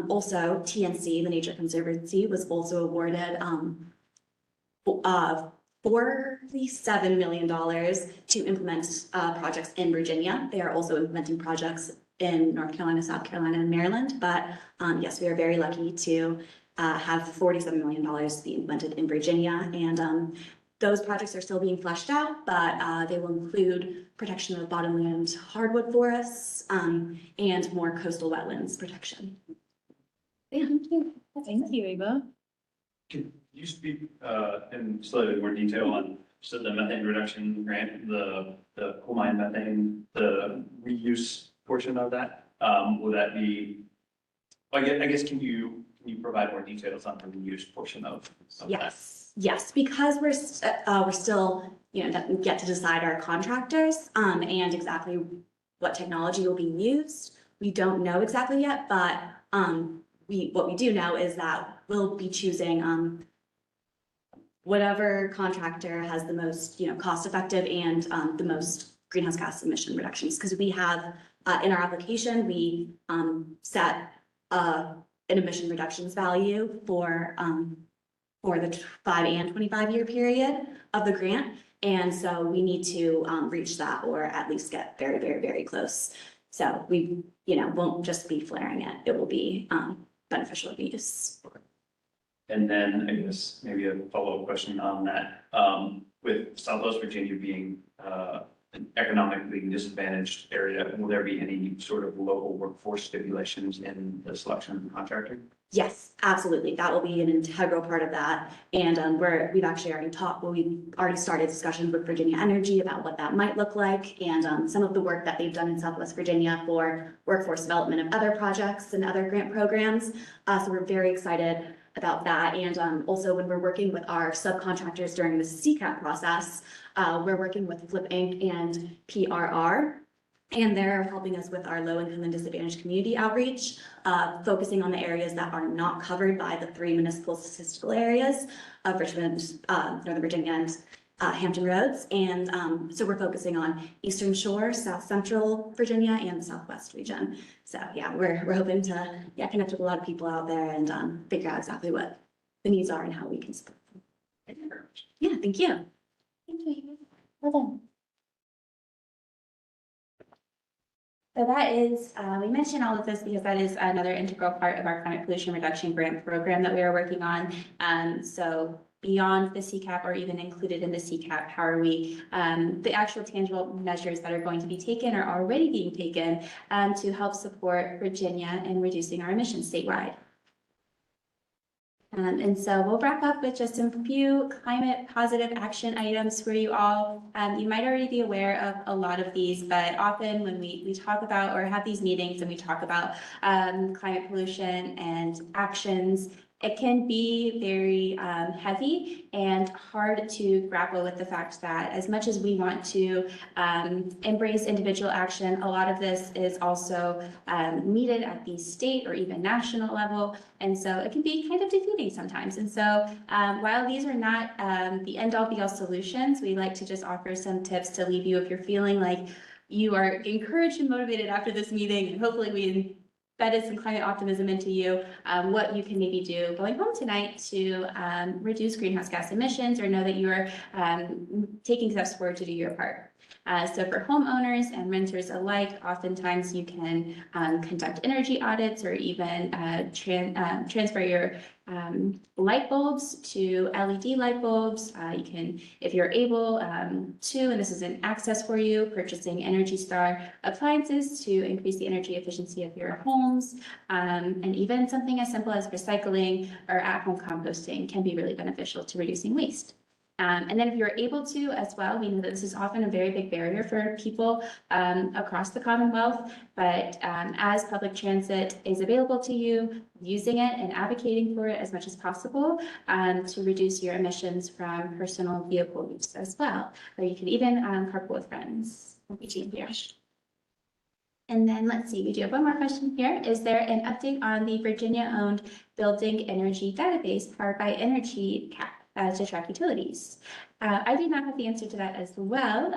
also TNC, the Nature Conservancy, was also awarded $47 million to implement projects in Virginia. They are also implementing projects in North Carolina, South Carolina, and Maryland. But yes, we are very lucky to have $47 million to be implemented in Virginia. And those projects are still being fleshed out, but they will include protection of bottomland hardwood forests and more coastal wetlands protection. Thank you, Ava. you speak in slightly more detail on so the methane reduction grant, the coal mine methane, the reuse portion of that? Will that be, I guess, can you provide more details on the reuse portion of that? Yes, because we're still, get to decide our contractors, and exactly what technology will be used. We don't know exactly yet, but, what we do know is that we'll be choosing, whatever contractor has the most, cost effective and, the most greenhouse gas emission reductions. Because we have, in our application, we, set, an emission reductions value for the 5 and 25-year period of the grant. And so we need to reach that or at least get very, very, very close. So we, won't just be flaring it. It will be beneficial use. And then I guess maybe a follow-up question on that. With Southwest Virginia being an economically disadvantaged area, will there be any sort of local workforce stipulations in the selection of the contractor? Yes, absolutely. That will be an integral part of that. And we've actually we've already started discussions with Virginia Energy about what that might look like and some of the work that they've done in Southwest Virginia for workforce development of other projects and other grant programs. So we're very excited about that. And also when we're working with our subcontractors during the CCAP process, we're working with Flip Inc. and PRR. And they're helping us with our low income and disadvantaged community outreach, focusing on the areas that are not covered by the 3 municipal statistical areas of Richmond, Northern Virginia, and Hampton Roads. And so we're focusing on Eastern Shore, South Central Virginia, and the Southwest region. So yeah, we're hoping to connect with a lot of people out there and figure out exactly what the needs are and how we can support them. Thank you very much. Yeah, thank you. Thank you. Well done. So that is, we mentioned all of this because that is another integral part of our climate pollution reduction grant program that we are working on. So beyond the CCAP or even included in the CCAP, how are we, the actual tangible measures that are going to be taken or already being taken to help support Virginia in reducing our emissions statewide. And so we'll wrap up with just a few climate positive action items for you all. You might already be aware of a lot of these, but often when we talk about or have these meetings and we talk about climate pollution and actions, it can be very heavy and hard to grapple with the fact that as much as we want to embrace individual action, a lot of this is also needed at the state or even national level. And so it can be kind of defeating sometimes. And so while these are not the end-all be-all solutions, we like to just offer some tips to leave you if you're feeling like you are encouraged and motivated after this meeting, and hopefully we embedded some climate optimism into you, what you can maybe do going home tonight to reduce greenhouse gas emissions or know that you are taking steps forward to do your part. So for homeowners and renters alike, oftentimes you can conduct energy audits or even transfer your light bulbs to LED light bulbs. You can, if you're able to, and this is an access for you, purchasing Energy Star appliances to increase the energy efficiency of your homes. And even something as simple as recycling or at-home composting can be really beneficial to reducing waste. And then if you're able to as well, we know that this is often a very big barrier for people across the Commonwealth, but as public transit is available to you, using it and advocating for it as much as possible to reduce your emissions from personal vehicle use as well. Or you can even carpool with friends. And then let's see, we do have one more question here. Is there an update on the Virginia-owned building energy database powered by Energy CAP? To track utilities. I do not have the answer to that as well.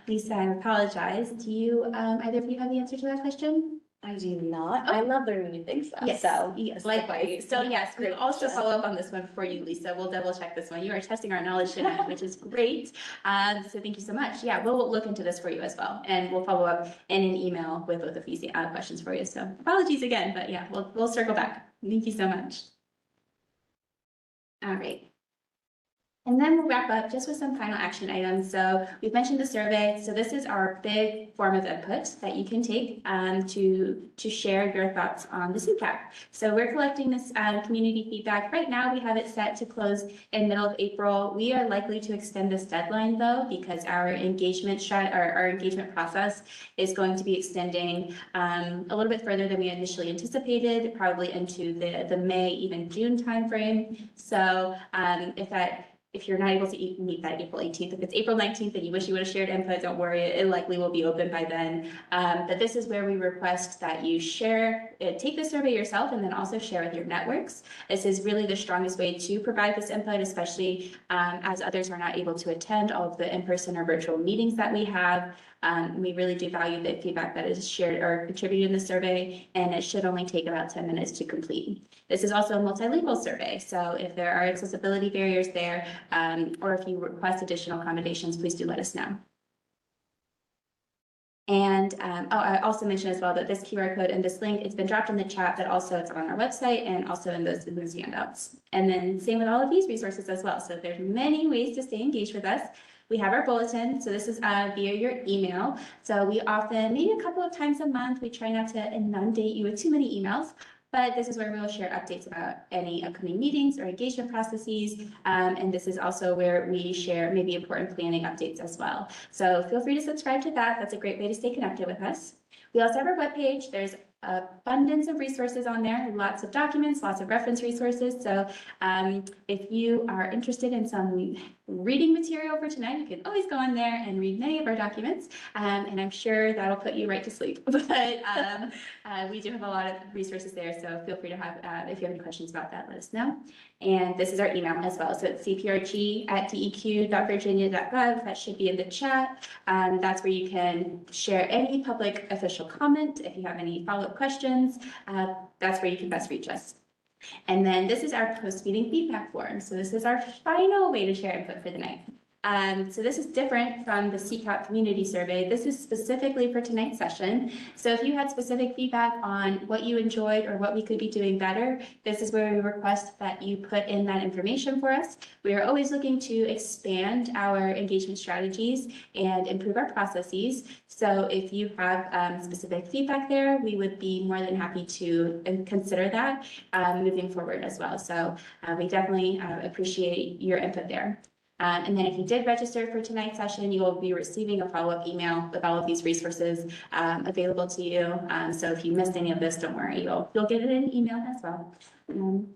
Lisa, I apologize. Do you, either of you have the answer to that question? I do not. I love learning new things though. Yes, So yes, likewise. So yes, we'll also follow up on this one for you, Lisa. We'll double check this one. You are testing our knowledge tonight, which is great. So thank you so much. Yeah, we'll look into this for you as well. And we'll follow up in an email with both of these questions for you. So apologies again, but yeah, we'll circle back. Thank you so much. All right. And then we'll wrap up just with some final action items. So we've mentioned the survey. So this is our big form of input that you can take to share your thoughts on the CCAP. So we're collecting this community feedback. Right now, we have it set to close in middle of April. We are likely to extend this deadline though, because our engagement process is going to be extending a little bit further than we initially anticipated, probably into the May, even June timeframe. So if you're not able to meet that April 18th, if it's April 19th and you wish you would have shared input, don't worry, it likely will be open by then. But this is where we request that you take the survey yourself and then also share with your networks. This is really the strongest way to provide this input, especially as others are not able to attend all of the in-person or virtual meetings that we have. We really do value the feedback that is shared or contributed in the survey, and it should only take about 10 minutes to complete. This is also a multilingual survey, so if there are accessibility barriers there, or if you request additional accommodations, please do let us know. And I also mentioned as well that this QR code and this link, it's been dropped in the chat, but also it's on our website and also in those handouts. And then same with all of these resources as well. So there's many ways to stay engaged with us. We have our bulletin, so this is via your email. So we often, maybe a couple of times a month, we try not to inundate you with too many emails, but this is where we'll share updates about any upcoming meetings or engagement processes. And this is also where we share maybe important planning updates as well. So feel free to subscribe to that. That's a great way to stay connected with us. We also have our webpage. There's abundance of resources on there, lots of documents, lots of reference resources. So if you are interested in some reading material for tonight, you can always go on there and read many of our documents. And I'm sure that'll put you right to sleep. But we do have a lot of resources there. So feel free to have, if you have any questions about that, let us know. And this is our email as well. So it's cprg@deq.virginia.gov. That should be in the chat. That's where you can share any public official comment. If you have any follow-up questions, that's where you can best reach us. And then this is our post-meeting feedback form. So this is our final way to share input for the night. So this is different from the CCAP community survey. This is specifically for tonight's session. So if you had specific feedback on what you enjoyed or what we could be doing better, this is where we request that you put in that information for us. We are always looking to expand our engagement strategies and improve our processes. So if you have specific feedback there, we would be more than happy to consider that moving forward as well. So we definitely appreciate your input there. And then if you did register for tonight's session, you will be receiving a follow-up email with all of these resources available to you. So if you missed any of this, don't worry, you'll get it in email as well.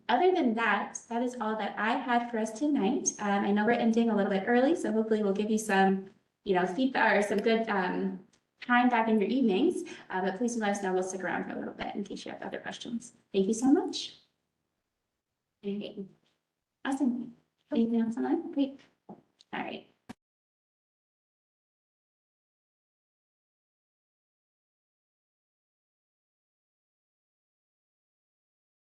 Other than that, that is all that I had for us tonight. I know we're ending a little bit early, so hopefully we'll give you some, feedback or some good time back in your evenings. But please let us know. We'll stick around for a little bit in case you have other questions. Thank you so much. Okay. Awesome. Anything else on that? Great. All right.